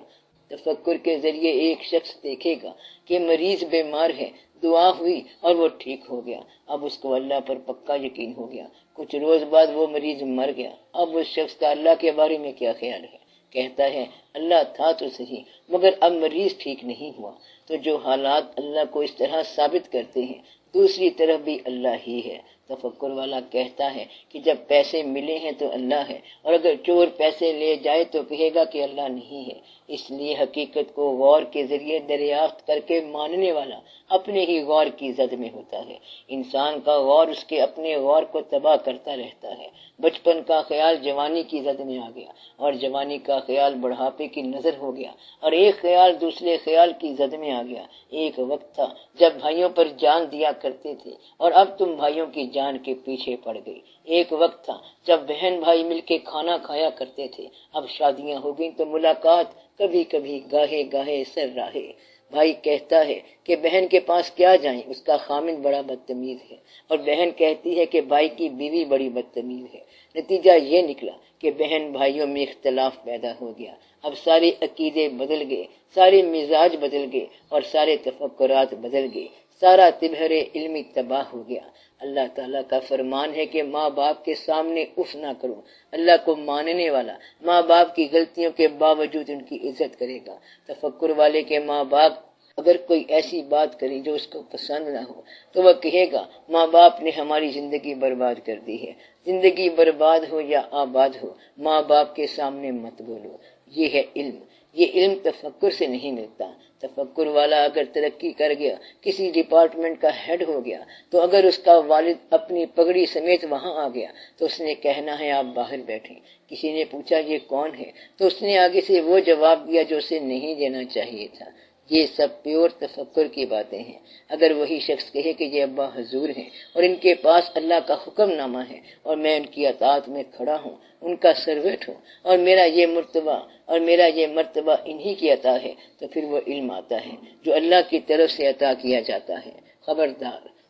تفکر کے ذریعے ایک شخص دیکھے گا کہ مریض بیمار ہے، دعا ہوئی اور وہ ٹھیک ہو گیا، اب اس کو اللہ پر پکا یقین ہو گیا۔ کچھ روز بعد وہ مریض مر گیا، اب اس شخص کا اللہ کے بارے میں کیا خیال ہے؟ کہتا ہے اللہ تھا تو صحیح، مگر اب مریض ٹھیک نہیں ہوا۔ تو جو حالات اللہ کو اس طرح ثابت کرتے ہیں، دوسری طرف بھی اللہ ہی ہے۔ تفکر والا کہتا ہے کہ جب پیسے ملے ہیں تو اللہ ہے، اور اگر چور پیسے لے جائے تو کہے گا کہ اللہ نہیں ہے۔ اس لیے حقیقت کو غور کے ذریعے دریافت کر کے ماننے والا اپنے ہی غور کی زد میں ہوتا ہے۔ انسان کا غور اس کے اپنے غور کو تباہ کرتا رہتا ہے۔ بچپن کا خیال جوانی کی زد میں آ گیا، اور جوانی کا خیال بڑھاپے کی نظر ہو گیا، اور ایک خیال دوسرے خیال کی زد میں آ گیا۔ ایک وقت تھا جب بھائیوں پر جان دیا کرتے تھے، اور اب تم بھائیوں کی جان کے پیچھے پڑ گئی۔ ایک وقت تھا جب بہن بھائی مل کے کھانا کھایا کرتے تھے، اب شادیاں ہو گئیں تو ملاقات کبھی کبھی گاہے گاہے سر راہے۔ بھائی کہتا ہے کہ بہن کے پاس کیا جائیں، اس کا خامن بڑا بدتمیز ہے، اور بہن کہتی ہے کہ بھائی کی بیوی بڑی بدتمیز ہے۔ نتیجہ یہ نکلا کہ بہن بھائیوں میں اختلاف پیدا ہو گیا۔ اب سارے عقیدے بدل گئے، سارے مزاج بدل گئے، اور سارے تفکرات بدل گئے، سارا تبہر علمی تباہ ہو گیا۔ اللہ تعالیٰ کا فرمان ہے کہ ماں باپ کے سامنے اف نہ کرو۔ اللہ کو ماننے والا ماں باپ کی غلطیوں کے باوجود ان کی عزت کرے گا۔ تفکر والے کے ماں باپ اگر کوئی ایسی بات کری جو اس کو پسند نہ ہو تو وہ کہے گا ماں باپ نے ہماری زندگی برباد کر دی ہے۔ زندگی برباد ہو یا آباد ہو، ماں باپ کے سامنے مت بولو۔ یہ ہے علم، یہ علم تفکر سے نہیں ملتا۔ تفکر والا اگر ترقی کر گیا، کسی ڈپارٹمنٹ کا ہیڈ ہو گیا، تو اگر اس کا والد اپنی پگڑی سمیت وہاں آ گیا تو اس نے کہنا ہے آپ باہر بیٹھیں۔ کسی نے پوچھا یہ کون ہے تو اس نے آگے سے وہ جواب دیا جو اسے نہیں دینا چاہیے تھا۔ یہ سب پیور تفکر کی باتیں ہیں۔ اگر وہی شخص کہے کہ یہ ابا حضور ہیں اور ان کے پاس اللہ کا حکم نامہ ہے اور میں ان کی اطاعت میں کھڑا ہوں، ان کا سرویٹ ہوں، اور میرا یہ مرتبہ انہی کی عطا ہے، تو پھر وہ علم آتا ہے جو اللہ کی طرف سے عطا کیا جاتا ہے۔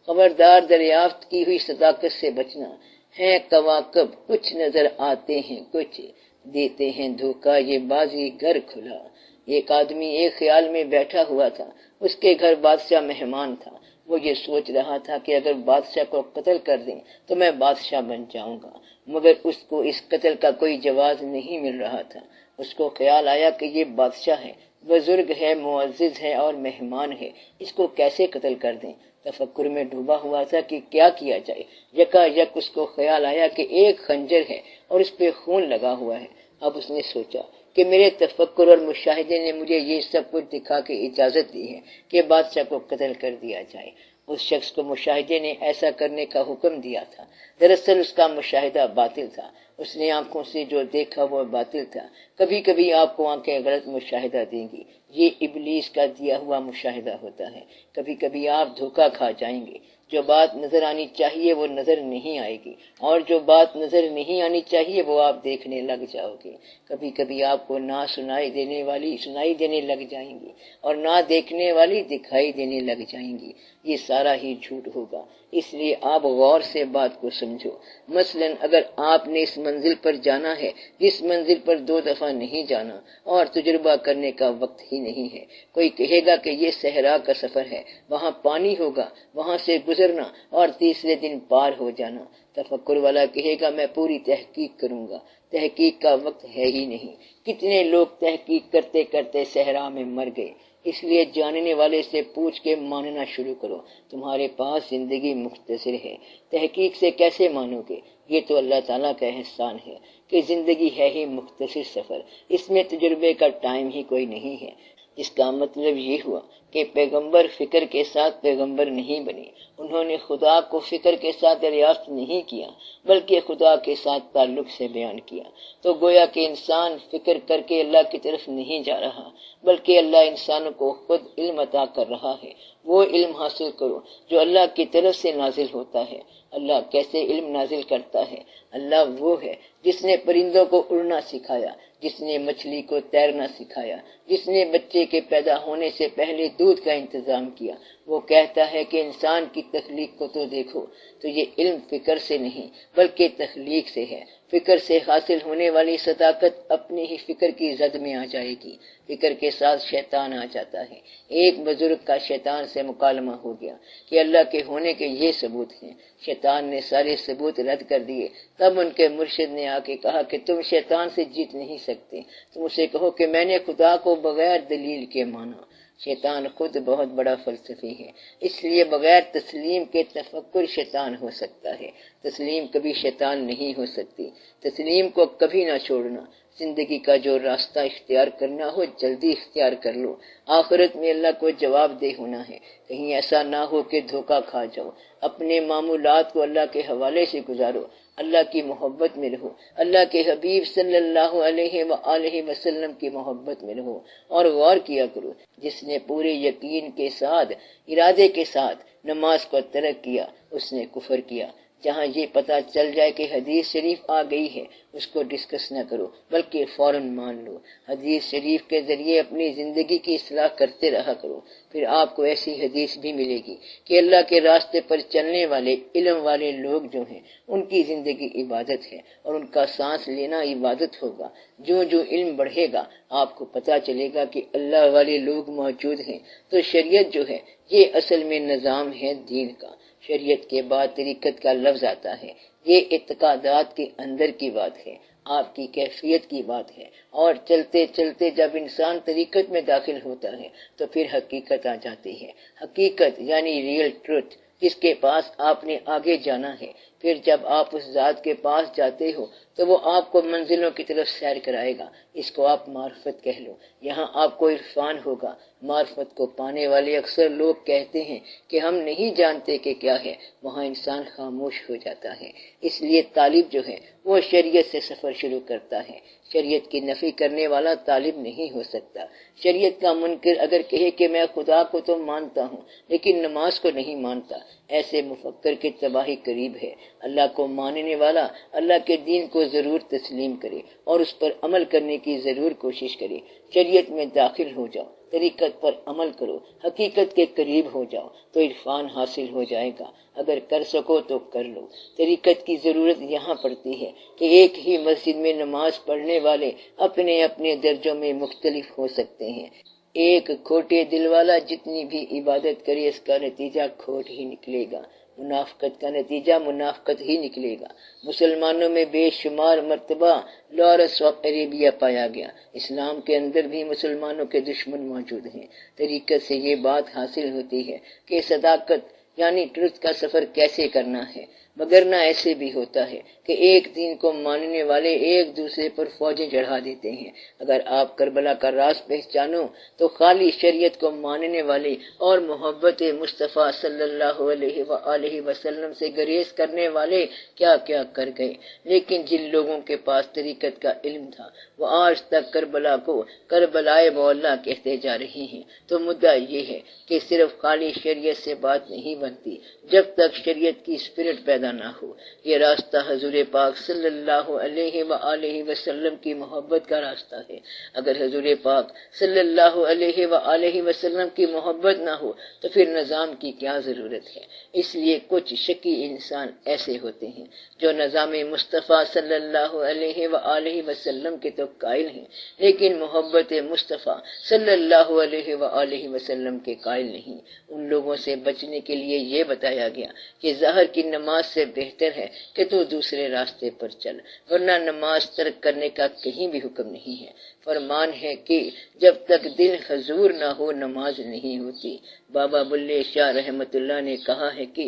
خبردار دریافت کی ہوئی صداقت سے بچنا۔ ہیں کواکب کچھ نظر آتے ہیں، کچھ دیتے ہیں دھوکہ، یہ بازی گھر کھلا۔ ایک آدمی ایک خیال میں بیٹھا ہوا تھا، اس کے گھر بادشاہ مہمان تھا۔ وہ یہ سوچ رہا تھا کہ اگر بادشاہ کو قتل کر دیں تو میں بادشاہ بن جاؤں گا، مگر اس کو اس قتل کا کوئی جواز نہیں مل رہا تھا۔ اس کو خیال آیا کہ یہ بادشاہ ہے، بزرگ ہے، معزز ہے اور مہمان ہے، اس کو کیسے قتل کر دیں؟ تفکر میں ڈوبا ہوا تھا کہ کیا کیا جائے۔ یکا یک اس کو خیال آیا کہ ایک خنجر ہے اور اس پہ خون لگا ہوا ہے۔ اب اس نے سوچا کہ میرے تفکر اور مشاہدے نے مجھے یہ سب کچھ دکھا کے اجازت دی ہے کہ بادشاہ کو قتل کر دیا جائے۔ اس شخص کو مشاہدے نے ایسا کرنے کا حکم دیا تھا، دراصل اس کا مشاہدہ باطل تھا۔ اس نے آنکھوں سے جو دیکھا وہ باطل تھا۔ کبھی کبھی آپ کو آنکھیں غلط مشاہدہ دیں گی، یہ ابلیس کا دیا ہوا مشاہدہ ہوتا ہے۔ کبھی کبھی آپ دھوکہ کھا جائیں گے، جو بات نظر آنی چاہیے وہ نظر نہیں آئے گی، اور جو بات نظر نہیں آنی چاہیے وہ آپ دیکھنے لگ جاؤ گے۔ کبھی کبھی آپ کو نہ سنائی دینے والی سنائی دینے لگ جائیں گی، اور نہ دیکھنے والی دکھائی دینے لگ جائیں گی۔ یہ سارا ہی جھوٹ ہوگا، اس لیے آپ غور سے بات کو سمجھو۔ مثلا اگر آپ نے اس منزل پر جانا ہے جس منزل پر 2 دفعہ نہیں جانا اور تجربہ کرنے کا وقت ہی نہیں ہے، کوئی کہے گا کہ یہ صحرا کا سفر ہے، وہاں پانی ہوگا، وہاں سے گزرنا اور تیسرے دن پار ہو جانا۔ تفکر والا کہے گا میں پوری تحقیق کروں گا، تحقیق کا وقت ہے ہی نہیں۔ کتنے لوگ تحقیق کرتے کرتے صحرا میں مر گئے۔ اس لیے جاننے والے سے پوچھ کے ماننا شروع کرو۔ تمہارے پاس زندگی مختصر ہے، تحقیق سے کیسے مانو گے؟ یہ تو اللہ تعالیٰ کا احسان ہے کہ زندگی ہے ہی مختصر سفر، اس میں تجربے کا ٹائم ہی کوئی نہیں ہے۔ اس کا مطلب یہ ہوا کہ پیغمبر فکر کے ساتھ پیغمبر نہیں بنے، انہوں نے خدا کو فکر کے ساتھ دریافت نہیں کیا بلکہ خدا کے ساتھ تعلق سے بیان کیا۔ تو گویا کہ انسان فکر کر کے اللہ کی طرف نہیں جا رہا بلکہ اللہ انسانوں کو خود علم عطا کر رہا ہے۔ وہ علم حاصل کرو جو اللہ کی طرف سے نازل ہوتا ہے۔ اللہ کیسے علم نازل کرتا ہے؟ اللہ وہ ہے جس نے پرندوں کو اڑنا سکھایا، جس نے مچھلی کو تیرنا سکھایا، جس نے بچے کے پیدا ہونے سے پہلے دودھ کا انتظام کیا۔ وہ کہتا ہے کہ انسان کی تخلیق کو تو دیکھو، تو یہ علم فکر سے نہیں بلکہ تخلیق سے ہے۔ فکر سے حاصل ہونے والی صداقت اپنی ہی فکر کی زد میں آ جائے گی۔ فکر کے ساتھ شیطان آ جاتا ہے۔ ایک بزرگ کا شیطان سے مکالمہ ہو گیا کہ اللہ کے ہونے کے یہ ثبوت ہیں۔ شیطان نے سارے ثبوت رد کر دیے۔ تب ان کے مرشد نے آ کے کہا کہ تم شیطان سے جیت نہیں سکتے، تم اسے کہو کہ میں نے خدا کو بغیر دلیل کے مانا۔ شیطان خود بہت بڑا فلسفی ہے، اس لیے بغیر تسلیم کے تفکر شیطان ہو سکتا ہے، تسلیم کبھی شیطان نہیں ہو سکتی۔ تسلیم کو کبھی نہ چھوڑنا۔ زندگی کا جو راستہ اختیار کرنا ہو جلدی اختیار کر لو، آخرت میں اللہ کو جواب دہ ہونا ہے۔ کہیں ایسا نہ ہو کہ دھوکہ کھا جاؤ۔ اپنے معمولات کو اللہ کے حوالے سے گزارو، اللہ کی محبت میں رہو، اللہ کے حبیب صلی اللہ علیہ وآلہ وسلم کی محبت میں رہو۔ اور غور کیا کرو، جس نے پورے یقین کے ساتھ، ارادے کے ساتھ نماز کو ترک کیا، اس نے کفر کیا۔ جہاں یہ پتہ چل جائے کہ حدیث شریف آ گئی ہے، اس کو ڈسکس نہ کرو بلکہ فوراً مان لو۔ حدیث شریف کے ذریعے اپنی زندگی کی اصلاح کرتے رہا کرو، پھر آپ کو ایسی حدیث بھی ملے گی کہ اللہ کے راستے پر چلنے والے علم والے لوگ جو ہیں ان کی زندگی عبادت ہے اور ان کا سانس لینا عبادت ہوگا۔ جو جو علم بڑھے گا آپ کو پتہ چلے گا کہ اللہ والے لوگ موجود ہیں۔ تو شریعت جو ہے یہ اصل میں نظام ہے دین کا۔ شریعت کے بعد طریقت کا لفظ آتا ہے، یہ اعتقادات کے اندر کی بات ہے، آپ کی کیفیت کی بات ہے۔ اور چلتے چلتے جب انسان طریقت میں داخل ہوتا ہے تو پھر حقیقت آ جاتی ہے۔ حقیقت یعنی ریئل ٹروتھ، جس کے پاس آپ نے آگے جانا ہے۔ پھر جب آپ اس ذات کے پاس جاتے ہو تو وہ آپ کو منزلوں کی طرف سیر کرائے گا۔ اس کو آپ معرفت کہہ لو۔ یہاں آپ کو عرفان ہوگا۔ معرفت کو پانے والے اکثر لوگ کہتے ہیں کہ ہم نہیں جانتے کہ کیا ہے، وہاں انسان خاموش ہو جاتا ہے۔ اس لیے طالب جو ہے وہ شریعت سے سفر شروع کرتا ہے۔ شریعت کی نفی کرنے والا طالب نہیں ہو سکتا۔ شریعت کا منکر اگر کہے کہ میں خدا کو تو مانتا ہوں لیکن نماز کو نہیں مانتا، ایسے مفکر کی تباہی قریب ہے۔ اللہ کو ماننے والا اللہ کے دین کو ضرور تسلیم کرے اور اس پر عمل کرنے کی ضرور کوشش کرے۔ شریعت میں داخل ہو جاؤ، طریقت پر عمل کرو، حقیقت کے قریب ہو جاؤ تو عرفان حاصل ہو جائے گا۔ اگر کر سکو تو کر لو۔ طریقت کی ضرورت یہاں پڑتی ہے کہ ایک ہی مسجد میں نماز پڑھنے والے اپنے اپنے درجوں میں مختلف ہو سکتے ہیں۔ ایک کھوٹے دل والا جتنی بھی عبادت کرے اس کا نتیجہ کھوٹ ہی نکلے گا، منافقت کا نتیجہ منافقت ہی نکلے گا۔ مسلمانوں میں بے شمار مرتبہ لارنس آف عربیہ پایا گیا۔ اسلام کے اندر بھی مسلمانوں کے دشمن موجود ہیں۔ طریقت سے یہ بات حاصل ہوتی ہے کہ صداقت یعنی ٹروتھ کا سفر کیسے کرنا ہے، مگر نہ ایسے بھی ہوتا ہے کہ ایک دین کو ماننے والے ایک دوسرے پر فوجیں چڑھا دیتے ہیں۔ اگر آپ کربلا کا راز پہچانو تو خالی شریعت کو ماننے والے اور محبت مصطفیٰ صلی اللہ علیہ وآلہ وسلم سے گریز کرنے والے کیا کیا کر گئے، لیکن جن لوگوں کے پاس طریقت کا علم تھا وہ آج تک کربلا کو کربلائے مولا کہتے جا رہے ہیں۔ تو مدعا یہ ہے کہ صرف خالی شریعت سے بات نہیں بنتی جب تک شریعت کی اسپرٹ پیدا نہ ہو۔ یہ راستہ حضور پاک صلی اللہ علیہ وآلہ وسلم کی محبت کا راستہ ہے۔ اگر حضور پاک صلی اللہ علیہ وآلہ وسلم کی محبت نہ ہو تو پھر نظام کی کیا ضرورت ہے؟ اس لیے کچھ شکی انسان ایسے ہوتے ہیں جو نظام مصطفیٰ صلی اللہ علیہ وآلہ وسلم کے تو قائل ہیں لیکن محبت مصطفیٰ صلی اللہ علیہ وآلہ وسلم کے قائل نہیں۔ ان لوگوں سے بچنے کے لیے یہ بتایا گیا کہ ظہر کی نماز سے بہتر ہے کہ تو دوسرے راستے پر چل، ورنہ نماز ترک کرنے کا کہیں بھی حکم نہیں ہے۔ فرمان ہے کہ جب تک دل حضور نہ ہو نماز نہیں ہوتی۔ بابا بلے شاہ رحمت اللہ نے کہا ہے کہ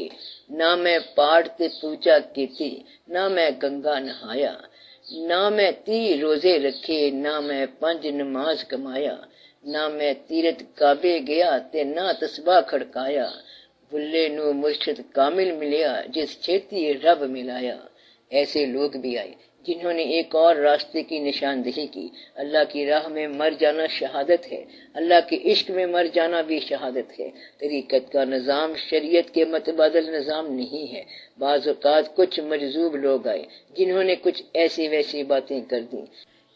نہ میں پاٹ تے پوجا کیتی، نہ میں گنگا نہایا، نہ میں 30 روزے رکھے، نہ میں 5 نماز کمایا، نہ میں تیرت کعبے گیا تے نہ تسبیح کھڑکایا، بھلے نو مرشد کامل ملیا جس چھیتی رب ملایا۔ ایسے لوگ بھی آئے جنہوں نے ایک اور راستے کی نشاندہی کی۔ اللہ کی راہ میں مر جانا شہادت ہے، اللہ کے عشق میں مر جانا بھی شہادت ہے۔ طریقت کا نظام شریعت کے متبادل نظام نہیں ہے۔ بعض اوقات کچھ مجذوب لوگ آئے جنہوں نے کچھ ایسی ویسی باتیں کر دیں۔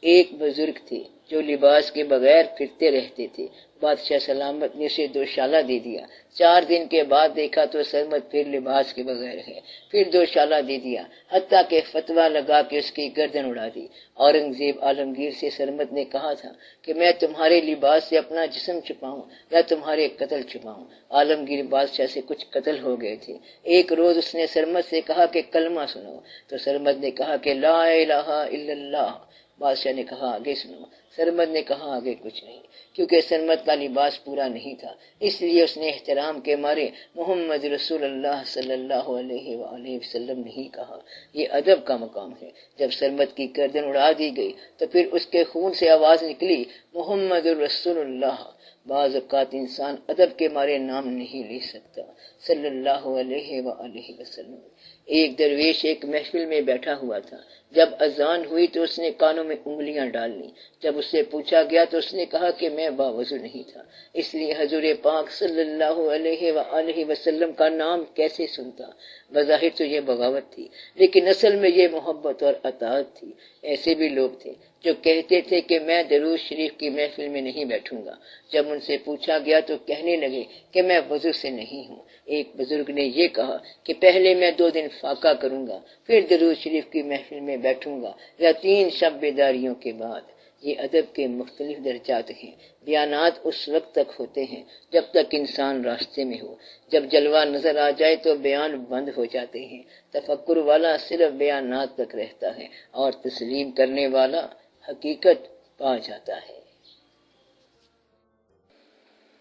ایک بزرگ تھے جو لباس کے بغیر پھرتے رہتے تھے۔ بادشاہ سلامت نے اسے دوشالہ دے دیا۔ 4 دن کے بعد دیکھا تو سرمد پھر لباس کے بغیر ہے، پھر دوشالہ دے دیا، حتیٰ کہ فتویٰ لگا کے اس کی گردن اڑا دی۔ اورنگزیب عالمگیر سے سرمد نے کہا تھا کہ میں تمہارے لباس سے اپنا جسم چھپاؤں یا تمہارے قتل چھپاؤں۔ عالمگیر بادشاہ سے کچھ قتل ہو گئے تھے۔ ایک روز اس نے سرمد سے کہا کہ کلمہ سنو، تو سرمد نے کہا کہ لا الہ الا اللہ۔ بادشاہ نے کہا آگے سنو، سرمد نے کہا آگے کچھ نہیں، کیونکہ سرمد کا لباس پورا نہیں تھا، اس لیے اس نے احترام کے مارے محمد رسول اللہ صلی اللہ علیہ وآلہ وسلم نہیں کہا۔ یہ ادب کا مقام ہے۔ جب سرمد کی گردن اڑا دی گئی تو پھر اس کے خون سے آواز نکلی محمد رسول اللہ۔ بعض اوقات انسان ادب کے مارے نام نہیں لے سکتا۔ صلی اللہ علیہ وآلہ وسلم۔ ایک درویش ایک محفل میں بیٹھا ہوا تھا۔ جب اذان ہوئی تو اس نے کانوں میں انگلیاں ڈال لیں۔ جب اس سے پوچھا گیا تو اس نے کہا کہ میں باوضو نہیں تھا، اس لیے حضور پاک صلی اللہ علیہ وآلہ وسلم کا نام کیسے سنتا؟ بظاہر تو یہ بغاوت تھی، لیکن اصل میں یہ محبت اور اطاعت تھی۔ ایسے بھی لوگ تھے جو کہتے تھے کہ میں درود شریف کی محفل میں نہیں بیٹھوں گا۔ جب ان سے پوچھا گیا تو کہنے لگے کہ میں وضو سے نہیں ہوں۔ ایک بزرگ نے یہ کہا کہ پہلے میں 2 دن فاقہ کروں گا، پھر درود شریف کی محفل میں بیٹھوں گا، یا 3 شب بیداریوں کے بعد۔ یہ ادب کے مختلف درجات ہیں۔ بیانات اس وقت تک ہوتے ہیں جب تک انسان راستے میں ہو۔ جب جلوہ نظر آ جائے تو بیان بند ہو جاتے ہیں۔ تفکر والا صرف بیانات تک رہتا ہے اور تسلیم کرنے والا حقیقت پا جاتا ہے۔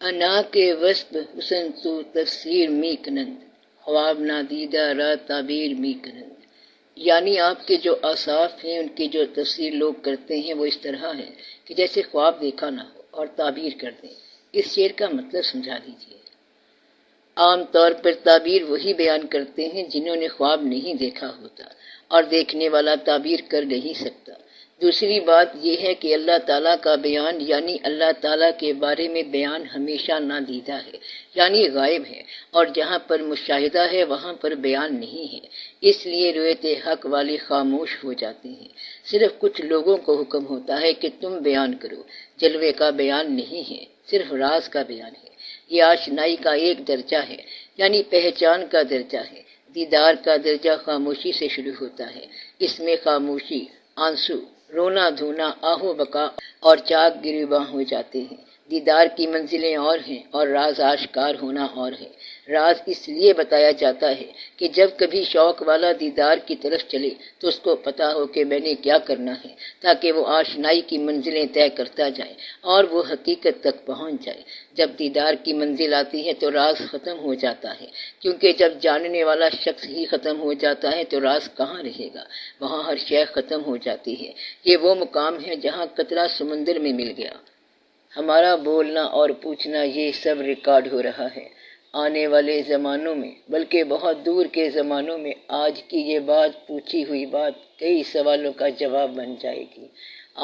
انا کے وسط حسن تو تفسیر می کنند، خواب نادیدہ را تعبیر می کنند۔ یعنی آپ کے جو اوصاف ہیں ان کی جو تفسیر لوگ کرتے ہیں وہ اس طرح ہے کہ جیسے خواب دیکھا نہ ہو اور تعبیر کر دیں۔ اس شعر کا مطلب سمجھا دیجیے۔ عام طور پر تعبیر وہی بیان کرتے ہیں جنہوں نے خواب نہیں دیکھا ہوتا، اور دیکھنے والا تعبیر کر نہیں سکتا۔ دوسری بات یہ ہے کہ اللہ تعالیٰ کا بیان یعنی اللہ تعالیٰ کے بارے میں بیان ہمیشہ نادیدہ ہے، یعنی غائب ہے، اور جہاں پر مشاہدہ ہے وہاں پر بیان نہیں ہے۔ اس لیے روایت حق والے خاموش ہو جاتے ہیں۔ صرف کچھ لوگوں کو حکم ہوتا ہے کہ تم بیان کرو۔ جلوے کا بیان نہیں ہے، صرف راز کا بیان ہے۔ یہ آشنائی کا ایک درجہ ہے، یعنی پہچان کا درجہ ہے۔ دیدار کا درجہ خاموشی سے شروع ہوتا ہے۔ اس میں خاموشی، آنسو، رونا دھونا، آہو بکا اور چاک گریباں ہو جاتے ہیں۔ دیدار کی منزلیں اور ہیں اور راز آشکار ہونا اور ہے۔ راز اس لیے بتایا جاتا ہے کہ جب کبھی شوق والا دیدار کی طرف چلے تو اس کو پتا ہو کہ میں نے کیا کرنا ہے، تاکہ وہ آشنائی کی منزلیں طے کرتا جائے اور وہ حقیقت تک پہنچ جائے۔ جب دیدار کی منزل آتی ہے تو راز ختم ہو جاتا ہے، کیونکہ جب جاننے والا شخص ہی ختم ہو جاتا ہے تو راز کہاں رہے گا؟ وہاں ہر شے ختم ہو جاتی ہے۔ یہ وہ مقام ہے جہاں قطرہ سمندر میں مل گیا۔ ہمارا بولنا اور پوچھنا یہ سب ریکارڈ ہو رہا ہے۔ آنے والے زمانوں میں، بلکہ بہت دور کے زمانوں میں، آج کی یہ بات، پوچھی ہوئی بات، کئی سوالوں کا جواب بن جائے گی۔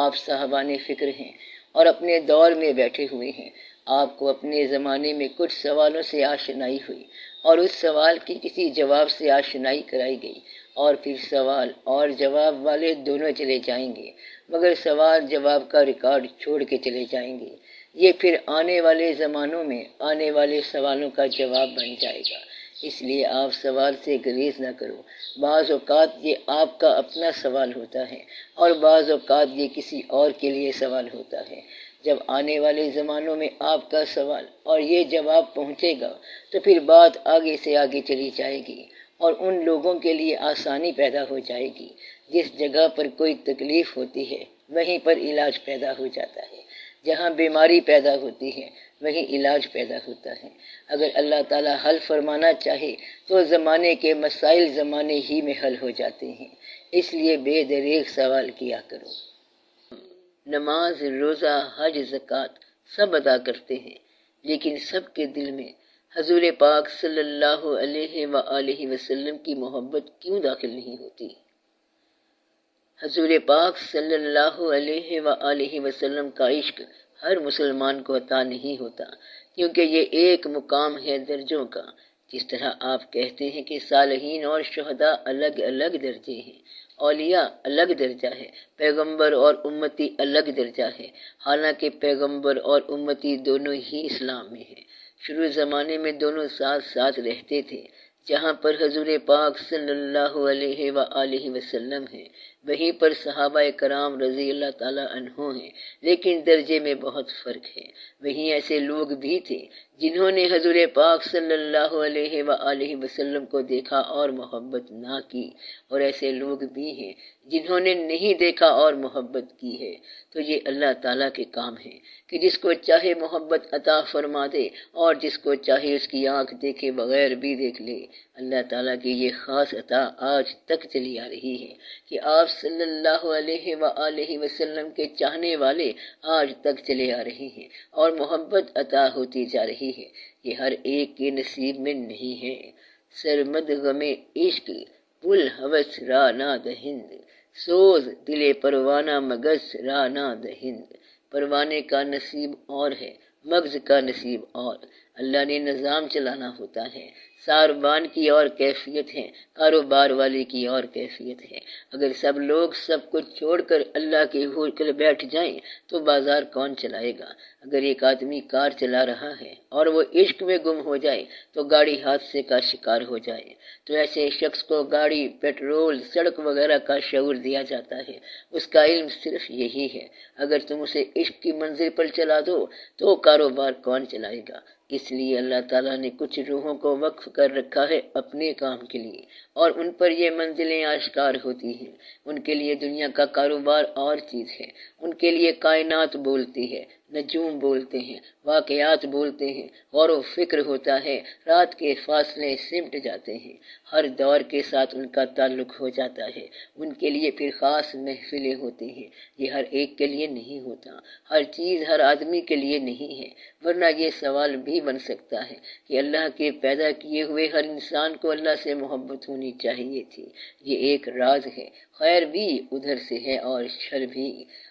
آپ صاحبان فکر ہیں اور اپنے دور میں بیٹھے ہوئے ہیں۔ آپ کو اپنے زمانے میں کچھ سوالوں سے آشنائی ہوئی اور اس سوال کی کسی جواب سے آشنائی کرائی گئی، اور پھر سوال اور جواب والے دونوں چلے جائیں گے، مگر سوال جواب کا ریکارڈ چھوڑ کے چلے جائیں گے۔ یہ پھر آنے والے زمانوں میں آنے والے سوالوں کا جواب بن جائے گا۔ اس لیے آپ سوال سے گریز نہ کرو۔ بعض اوقات یہ آپ کا اپنا سوال ہوتا ہے اور بعض اوقات یہ کسی اور کے لیے سوال ہوتا ہے۔ جب آنے والے زمانوں میں آپ کا سوال اور یہ جواب پہنچے گا تو پھر بات آگے سے آگے چلی جائے گی اور ان لوگوں کے لیے آسانی پیدا ہو جائے گی۔ جس جگہ پر کوئی تکلیف ہوتی ہے وہیں پر علاج پیدا ہو جاتا ہے، جہاں بیماری پیدا ہوتی ہے وہیں علاج پیدا ہوتا ہے۔ اگر اللہ تعالیٰ حل فرمانا چاہے تو زمانے کے مسائل زمانے ہی میں حل ہو جاتے ہیں۔ اس لیے بے دریغ سوال کیا کرو۔ نماز، روزہ، حج، زکوٰۃ سب ادا کرتے ہیں، لیکن سب کے دل میں حضور پاک صلی اللہ علیہ وآلہ وسلم کی محبت کیوں داخل نہیں ہوتی؟ حضور پاک صلی اللہ علیہ وآلہ وسلم کا عشق ہر مسلمان کو عطا نہیں ہوتا، کیونکہ یہ ایک مقام ہے درجوں کا۔ جس طرح آپ کہتے ہیں کہ صالحین اور شہداء الگ الگ درجے ہیں، اولیاء الگ درجہ ہے، پیغمبر اور امتی الگ درجہ ہے، حالانکہ پیغمبر اور امتی دونوں ہی اسلام میں ہیں۔ شروع زمانے میں دونوں ساتھ ساتھ رہتے تھے۔ جہاں پر حضور پاک صلی اللہ علیہ وآلہ وسلم ہیں، وہیں پر صحابہ کرام رضی اللہ تعالیٰ عنہ ہیں، لیکن درجے میں بہت فرق ہے۔ وہیں ایسے لوگ بھی تھے جنہوں نے حضور پاک صلی اللہ علیہ وآلہ وسلم کو دیکھا اور محبت نہ کی، اور ایسے لوگ بھی ہیں جنہوں نے نہیں دیکھا اور محبت کی ہے۔ تو یہ اللہ تعالیٰ کے کام ہے کہ جس کو چاہے محبت عطا فرما دے اور جس کو چاہے اس کی آنکھ دیکھے بغیر بھی دیکھ لے۔ اللہ تعالیٰ کی یہ خاص عطا آج تک چلی آ رہی ہے کہ آپ صلی اللہ علیہ وآلہ وسلم کے چاہنے والے آج تک چلے آ رہے ہیں اور محبت عطا ہوتی جا رہی ہے۔ یہ ہر ایک کے نصیب میں نہیں ہے۔ سرمد غم عشق پل ہوس رانا دہند، سوز دل پروانہ مگس رانا دہند۔ پروانے کا نصیب اور ہے، مغز کا نصیب اور۔ اللہ نے نظام چلانا ہوتا ہے، ساربان کی اور کیفیت ہے، کاروبار والے کی اور کیفیت ہے۔ اگر سب لوگ سب کچھ چھوڑ کر اللہ کے ہو کر بیٹھ جائیں تو بازار کون چلائے گا؟ اگر ایک آدمی کار چلا رہا ہے اور وہ عشق میں گم ہو جائے تو گاڑی حادثے کا شکار ہو جائے۔ تو ایسے شخص کو گاڑی، پیٹرول، سڑک وغیرہ کا شعور دیا جاتا ہے۔ اس کا علم صرف یہی ہے۔ اگر تم اسے عشق کی منزل پر چلا دو تو کاروبار کون چلائے گا؟ اس لیے اللہ تعالیٰ نے کچھ روحوں کو وقف کر رکھا ہے اپنے کام کے لیے، اور ان پر یہ منزلیں آشکار ہوتی ہیں۔ ان کے لیے دنیا کا کاروبار اور چیز ہے، ان کے لیے کائنات بولتی ہے، نجوم بولتے ہیں، واقعات بولتے ہیں، غور و فکر ہوتا ہے، رات کے فاصلے سمٹ جاتے ہیں، ہر دور کے ساتھ ان کا تعلق ہو جاتا ہے۔ ان کے لیے پھر خاص محفلیں ہوتی ہیں۔ یہ ہر ایک کے لیے نہیں ہوتا، ہر چیز ہر آدمی کے لیے نہیں ہے، ورنہ یہ سوال بھی بن سکتا ہے کہ اللہ کے پیدا کیے ہوئے ہر انسان کو اللہ سے محبت ہونی چاہیے تھی۔ یہ ایک راز ہے، خیر بھی ادھر سے ہے اور شر بھی۔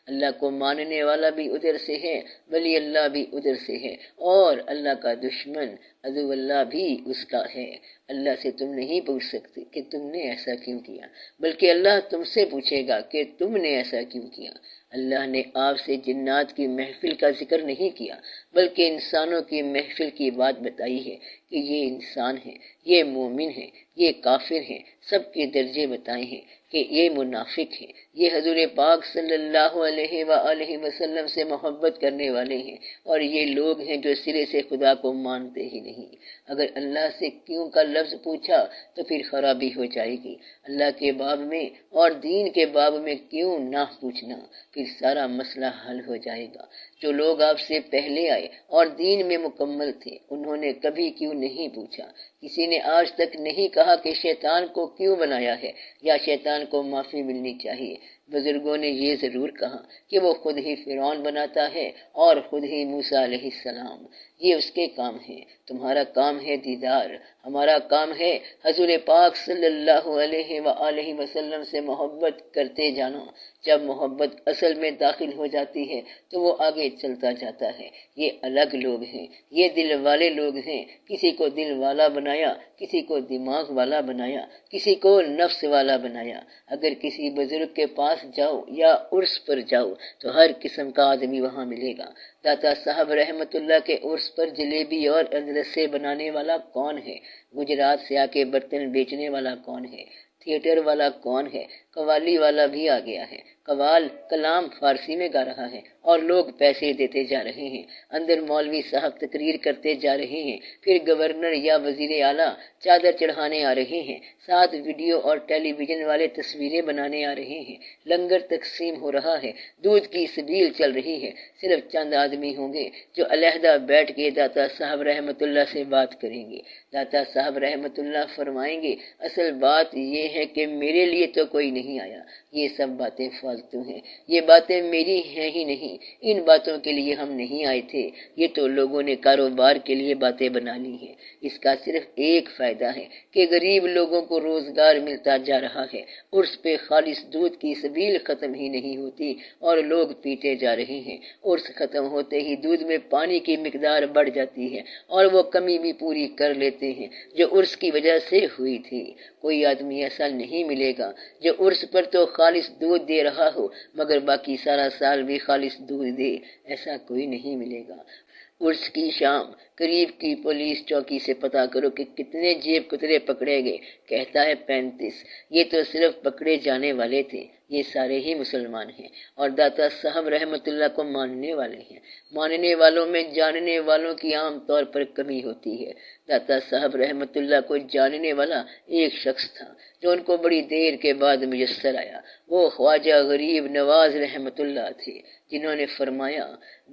اللہ کو ماننے والا بھی ادھر سے ہے، ولی اللہ بھی ادھر سے ہے، اور اللہ کا دشمن عدو اللہ بھی اس کا ہے۔ اللہ سے تم نہیں پوچھ سکتے کہ تم نے ایسا کیوں کیا، بلکہ اللہ تم سے پوچھے گا کہ تم نے ایسا کیوں کیا۔ اللہ نے آپ سے جنات کی محفل کا ذکر نہیں کیا، بلکہ انسانوں کی محفل کی بات بتائی ہے کہ یہ انسان ہے، یہ مومن ہے، یہ کافر ہیں، سب کے درجے بتائے ہیں کہ یہ منافق ہیں، یہ حضور پاک صلی اللہ علیہ وآلہ وسلم سے محبت کرنے والے ہیں، اور یہ لوگ ہیں جو سرے سے خدا کو مانتے ہی نہیں۔ اگر اللہ سے کیوں کا لفظ پوچھا تو پھر خرابی ہو جائے گی۔ اللہ کے باب میں اور دین کے باب میں کیوں نہ پوچھنا، پھر سارا مسئلہ حل ہو جائے گا۔ جو لوگ آپ سے پہلے آئے اور دین میں مکمل تھے، انہوں نے کبھی کیوں نہیں پوچھا؟ کسی نے آج تک نہیں کہا کہ شیطان کو کیوں بنایا ہے یا شیطان کو معافی ملنی چاہیے۔ بزرگوں نے یہ ضرور کہا کہ وہ خود ہی فرعون بناتا ہے اور خود ہی موسیٰ علیہ السلام۔ یہ اس کے کام ہے، تمہارا کام ہے دیدار، ہمارا کام ہے حضور پاک صلی اللہ علیہ وآلہ وسلم سے محبت کرتے جانا۔ جب محبت اصل میں داخل ہو جاتی ہے تو وہ آگے چلتا جاتا ہے۔ یہ الگ لوگ ہیں، یہ دل والے لوگ ہیں۔ کسی کو دل والا بنایا، کسی کو دماغ والا بنایا، کسی کو نفس والا بنایا۔ اگر کسی بزرگ کے پاس جاؤ یا عرس پر جاؤ تو ہر قسم کا آدمی وہاں ملے گا۔ داتا صاحب رحمت اللہ کے عرس پر جلیبی اور رسے بنانے والا کون ہے؟ گجرات سے آ کے برتن بیچنے والا کون ہے؟ تھیٹر والا کون ہے؟ قوالی والا بھی آ گیا ہے۔ قوال کلام فارسی میں گا رہا ہے اور لوگ پیسے دیتے جا رہے ہیں۔ اندر مولوی صاحب تقریر کرتے جا رہے ہیں، پھر گورنر یا وزیر اعلیٰ چادر چڑھانے آ رہے ہیں، ساتھ ویڈیو اور ٹیلی ویژن والے تصویریں بنانے آ رہے ہیں، لنگر تقسیم ہو رہا ہے، دودھ کی سبیل چل رہی ہے۔ صرف چند آدمی ہوں گے جو علیحدہ بیٹھ کے داتا صاحب رحمت اللہ سے بات کریں گے۔ داتا صاحب رحمت اللہ فرمائیں گے، اصل بات یہ ہے کہ میرے لیے تو کوئی نہیں نہیں آیا، یہ سب باتیں فالتو ہیں، یہ باتیں میری ہیں ہی نہیں، ان باتوں کے لیے ہم نہیں آئے تھے، یہ تو لوگوں نے کاروبار کے لیے باتیں بنا لی ہیں۔ اس کا صرف ایک فائدہ ہے کہ غریب لوگوں کو روزگار ملتا جا رہا ہے، عرس پہ خالص دودھ کی سبیل ختم ہی نہیں ہوتی اور لوگ پیتے جا رہے ہیں۔ عرس ختم ہوتے ہی دودھ میں پانی کی مقدار بڑھ جاتی ہے اور وہ کمی بھی پوری کر لیتے ہیں جو عرس کی وجہ سے ہوئی تھی۔ کوئی آدمی ایسا نہیں ملے گا جو عرس پر تو خالص دودھ دے رہا ہو مگر باقی سارا سال بھی خالص دودھ دے، ایسا کوئی نہیں ملے گا۔ عرس کی شام قریب کی پولیس چوکی سے پتہ کرو کہ کتنے جیب کترے پکڑے گئے، کہتا ہے 35۔ یہ تو صرف پکڑے جانے والے تھے، یہ سارے ہی مسلمان ہیں اور داتا صاحب رحمت اللہ کو ماننے والے ہیں۔ ماننے والوں میں جاننے والوں کی عام طور پر کمی ہوتی ہے۔ داتا صاحب رحمت اللہ کو جاننے والا ایک شخص تھا جو ان کو بڑی دیر کے بعد میسر آیا، وہ خواجہ غریب نواز رحمت اللہ تھے، جنہوں نے فرمایا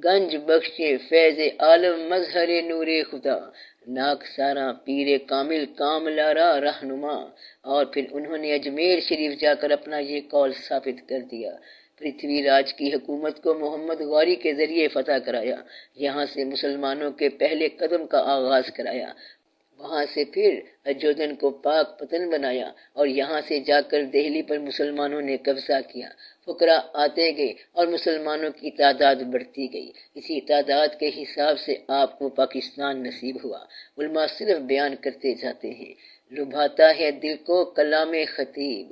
گنج بخشے فیض عالم مظہر نور خدا، ناک سارا پیر کامل کام لارا رہنما۔ اور پھر انہوں نے اجمیر شریف جا کر اپنا یہ قول ثابت کر دیا۔ پرتھوی راج کی حکومت کو محمد غوری کے ذریعے فتح کرایا، یہاں سے مسلمانوں کے پہلے قدم کا آغاز کرایا، وہاں سے پھر اجودن کو پاک پتن بنایا اور یہاں سے جا کر دہلی پر مسلمانوں نے قبضہ کیا۔ فقراء آتے گئے اور مسلمانوں کی تعداد بڑھتی گئی، اسی تعداد کے حساب سے آپ کو پاکستان نصیب ہوا۔ علماء صرف بیان کرتے جاتے ہیں، لبھاتا ہے دل کو کلام خطیب،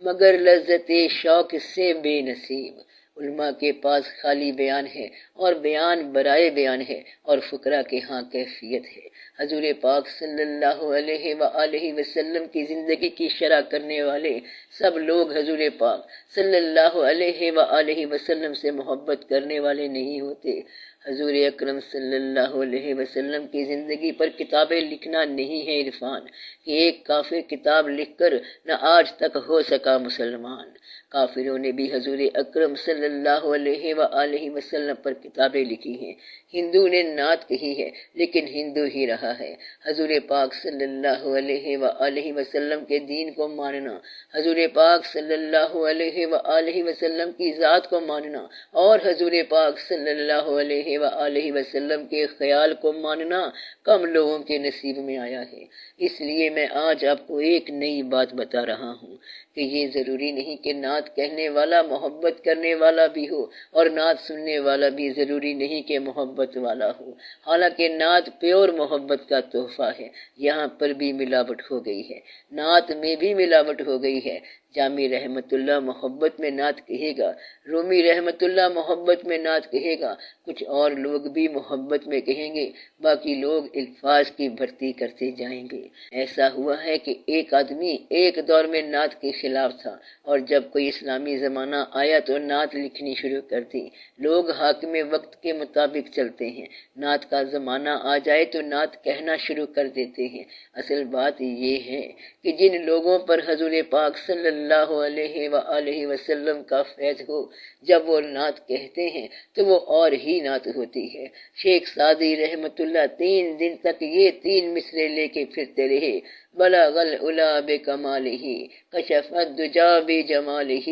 مگر لذت شوق سے بے نصیب۔ علماء کے پاس خالی بیان ہے اور بیان برائے بیان ہے اور فقراء کے ہاں کیفیت ہے۔ حضور پاک صلی اللہ علیہ وآلہ وسلم کی زندگی کی شرح کرنے والے سب لوگ حضور پاک صلی اللہ علیہ وآلہ وسلم سے محبت کرنے والے نہیں ہوتے۔ حضور اکرم صلی اللہ علیہ وسلم کی زندگی پر کتابیں لکھنا نہیں ہے عرفان کہ ایک کافر کتاب لکھ کر نہ آج تک ہو سکا مسلمان۔ کافروں نے بھی حضور اکرم صلی اللہ علیہ وآلہ وسلم پر کتابیں لکھی ہیں۔ ہندو نے نعت کہی ہے لیکن ہندو ہی رہا ہے۔ حضور پاک صلی اللہ علیہ وآلہ وسلم کے دین کو ماننا، حضور پاک صلی اللہ علیہ وآلہ وسلم کی ذات کو ماننا اور حضور پاک صلی اللہ علیہ وآلہ وسلم کے خیال کو ماننا کم لوگوں کے نصیب میں آیا ہے۔ اس لیے میں آج آپ کو ایک نئی بات بتا رہا ہوں کہ یہ ضروری نہیں کہ نعت کہنے والا محبت کرنے والا بھی ہو اور نعت سننے والا بھی ضروری نہیں کہ محبت والا ہو، حالانکہ نعت پیور محبت کا تحفہ ہے۔ یہاں پر بھی ملاوٹ ہو گئی ہے، نعت میں بھی ملاوٹ ہو گئی ہے۔ جامی رحمت اللہ محبت میں نعت کہے گا، رومی رحمت اللہ محبت میں نعت کہے گا، کچھ اور لوگ بھی محبت میں کہیں گے، باقی لوگ الفاظ کی بھرتی کرتے جائیں گے۔ ایسا ہوا ہے کہ ایک آدمی ایک دور میں نعت کے خلاف تھا اور جب کوئی اسلامی زمانہ آیا تو نعت لکھنی شروع کر دی۔ لوگ حاکم وقت کے مطابق چلتے ہیں، نعت کا زمانہ آ جائے تو نعت کہنا شروع کر دیتے ہیں۔ اصل بات یہ ہے کہ جن لوگوں پر حضور پاک صلی اللہ علیہ وآلہ وسلم کا فیض ہو، جب وہ نعت کہتے ہیں تو وہ اور ہی نعت ہوتی ہے۔ شیخ سعدی رحمت اللہ 3 دن تک یہ 3 مصرے لے کے پھرتے رہے، بلغ العلا بکمالہ کشف الدجا بجمالہ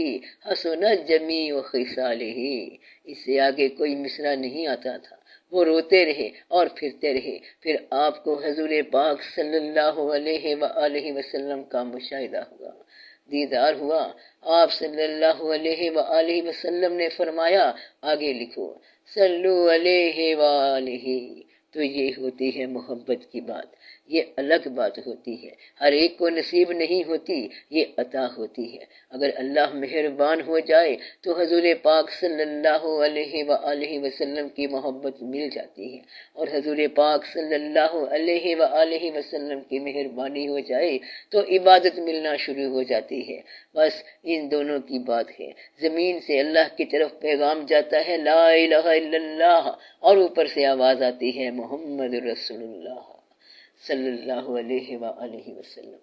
حسنت جمیع خصالہ۔ اس سے آگے کوئی مصرع نہیں آتا تھا، وہ روتے رہے اور پھرتے رہے۔ پھر آپ کو حضور پاک صلی اللہ علیہ وآلہ وسلم کا مشاہدہ ہوا، دیدار ہوا۔ آپ صلی اللہ علیہ وآلہ وسلم نے فرمایا آگے لکھو صلو علیہ وآلہ۔ تو یہ ہوتی ہے محبت کی بات، یہ الگ بات ہوتی ہے، ہر ایک کو نصیب نہیں ہوتی، یہ عطا ہوتی ہے۔ اگر اللہ مہربان ہو جائے تو حضور پاک صلی اللہ علیہ وآلہ وسلم کی محبت مل جاتی ہے، اور حضور پاک صلی اللہ علیہ وآلہ وسلم کی مہربانی ہو جائے تو عبادت ملنا شروع ہو جاتی ہے۔ بس ان دونوں کی بات ہے، زمین سے اللہ کی طرف پیغام جاتا ہے لا الہ الا اللہ، اور اوپر سے آواز آتی ہے محمد رسول اللہ صلی اللہ علیہ وآلہ وسلم۔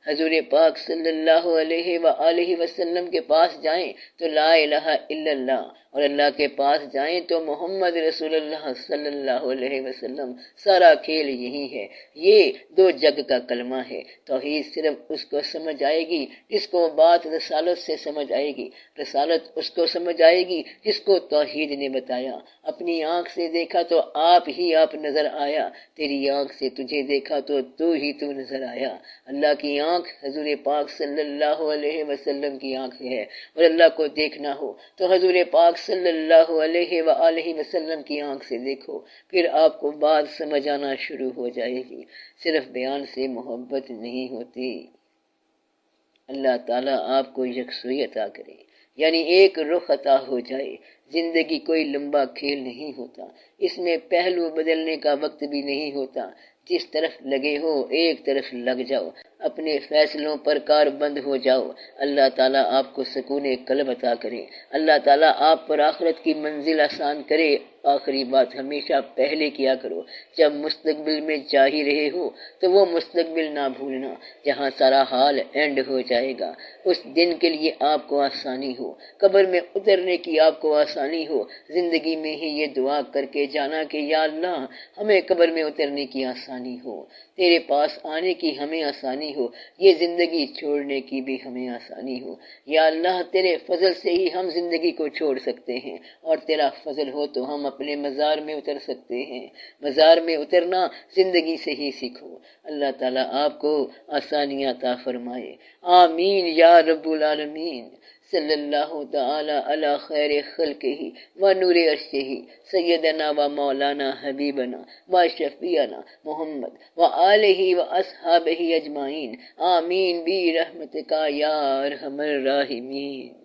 حضور پاک صلی اللہ علیہ وآلہ وسلم کے پاس جائیں تو لا الہ الا اللہ اور اللہ کے پاس جائیں تو محمد رسول اللہ صلی اللہ علیہ وسلم، سارا کھیل یہی ہے۔ یہ دو جگ کا کلمہ ہے۔ توحید صرف اس کو سمجھ آئے گی جس کو بات رسالت سے سمجھ آئے گی، رسالت اس کو سمجھ آئے گی جس کو توحید نے بتایا۔ اپنی آنکھ سے دیکھا تو آپ ہی آپ نظر آیا، تیری آنکھ سے تجھے دیکھا تو تو ہی تو نظر آیا۔ اللہ کی آنکھ حضور پاک صلی اللہ علیہ وسلم کی آنکھ ہے، اور اللہ کو دیکھنا ہو تو حضور پاک صلی اللہ علیہ وآلہ وسلم کی آنکھ سے دیکھو، پھر آپ کو بات سمجھ آنا شروع ہو جائے گی۔ صرف بیان سے محبت نہیں ہوتی۔ اللہ تعالیٰ آپ کو یکسوئی عطا کرے، یعنی ایک رخ عطا ہو جائے۔ زندگی کوئی لمبا کھیل نہیں ہوتا، اس میں پہلو بدلنے کا وقت بھی نہیں ہوتا۔ جس طرف لگے ہو ایک طرف لگ جاؤ، اپنے فیصلوں پر کار بند ہو جاؤ۔ اللہ تعالیٰ آپ کو سکون قلب عطا کرے، اللہ تعالیٰ آپ پر آخرت کی منزل آسان کرے۔ آخری بات ہمیشہ پہلے کیا کرو، جب مستقبل میں جا ہی رہے ہو تو وہ مستقبل نہ بھولنا جہاں سارا حال اینڈ ہو جائے گا۔ اس دن کے لیے آپ کو آسانی ہو، قبر میں اترنے کی آپ کو آسانی ہو، زندگی میں ہی یہ دعا کر کے جانا کہ یا اللہ ہمیں قبر میں اترنے کی آسانی ہو، تیرے پاس آنے کی ہمیں آسانی ہو، یہ زندگی چھوڑنے کی بھی ہمیں آسانی ہو۔ یا اللہ تیرے فضل سے ہی ہم زندگی کو چھوڑ سکتے ہیں، اور تیرا فضل ہو تو ہم اپنے مزار میں اتر سکتے ہیں۔ مزار میں اترنا زندگی سے ہی سیکھو۔ اللہ تعالیٰ آپ کو آسانیاں عطا فرمائے، آمین یا رب العالمین۔ صلی اللہ تعالی علی خیر خلقہ و نور عرشہ سیدنا و مولانا حبیبنا و شفیعنا محمد و آلہ و اصحابہ اجمعین، آمین برحمتک یا ارحم الراحمین۔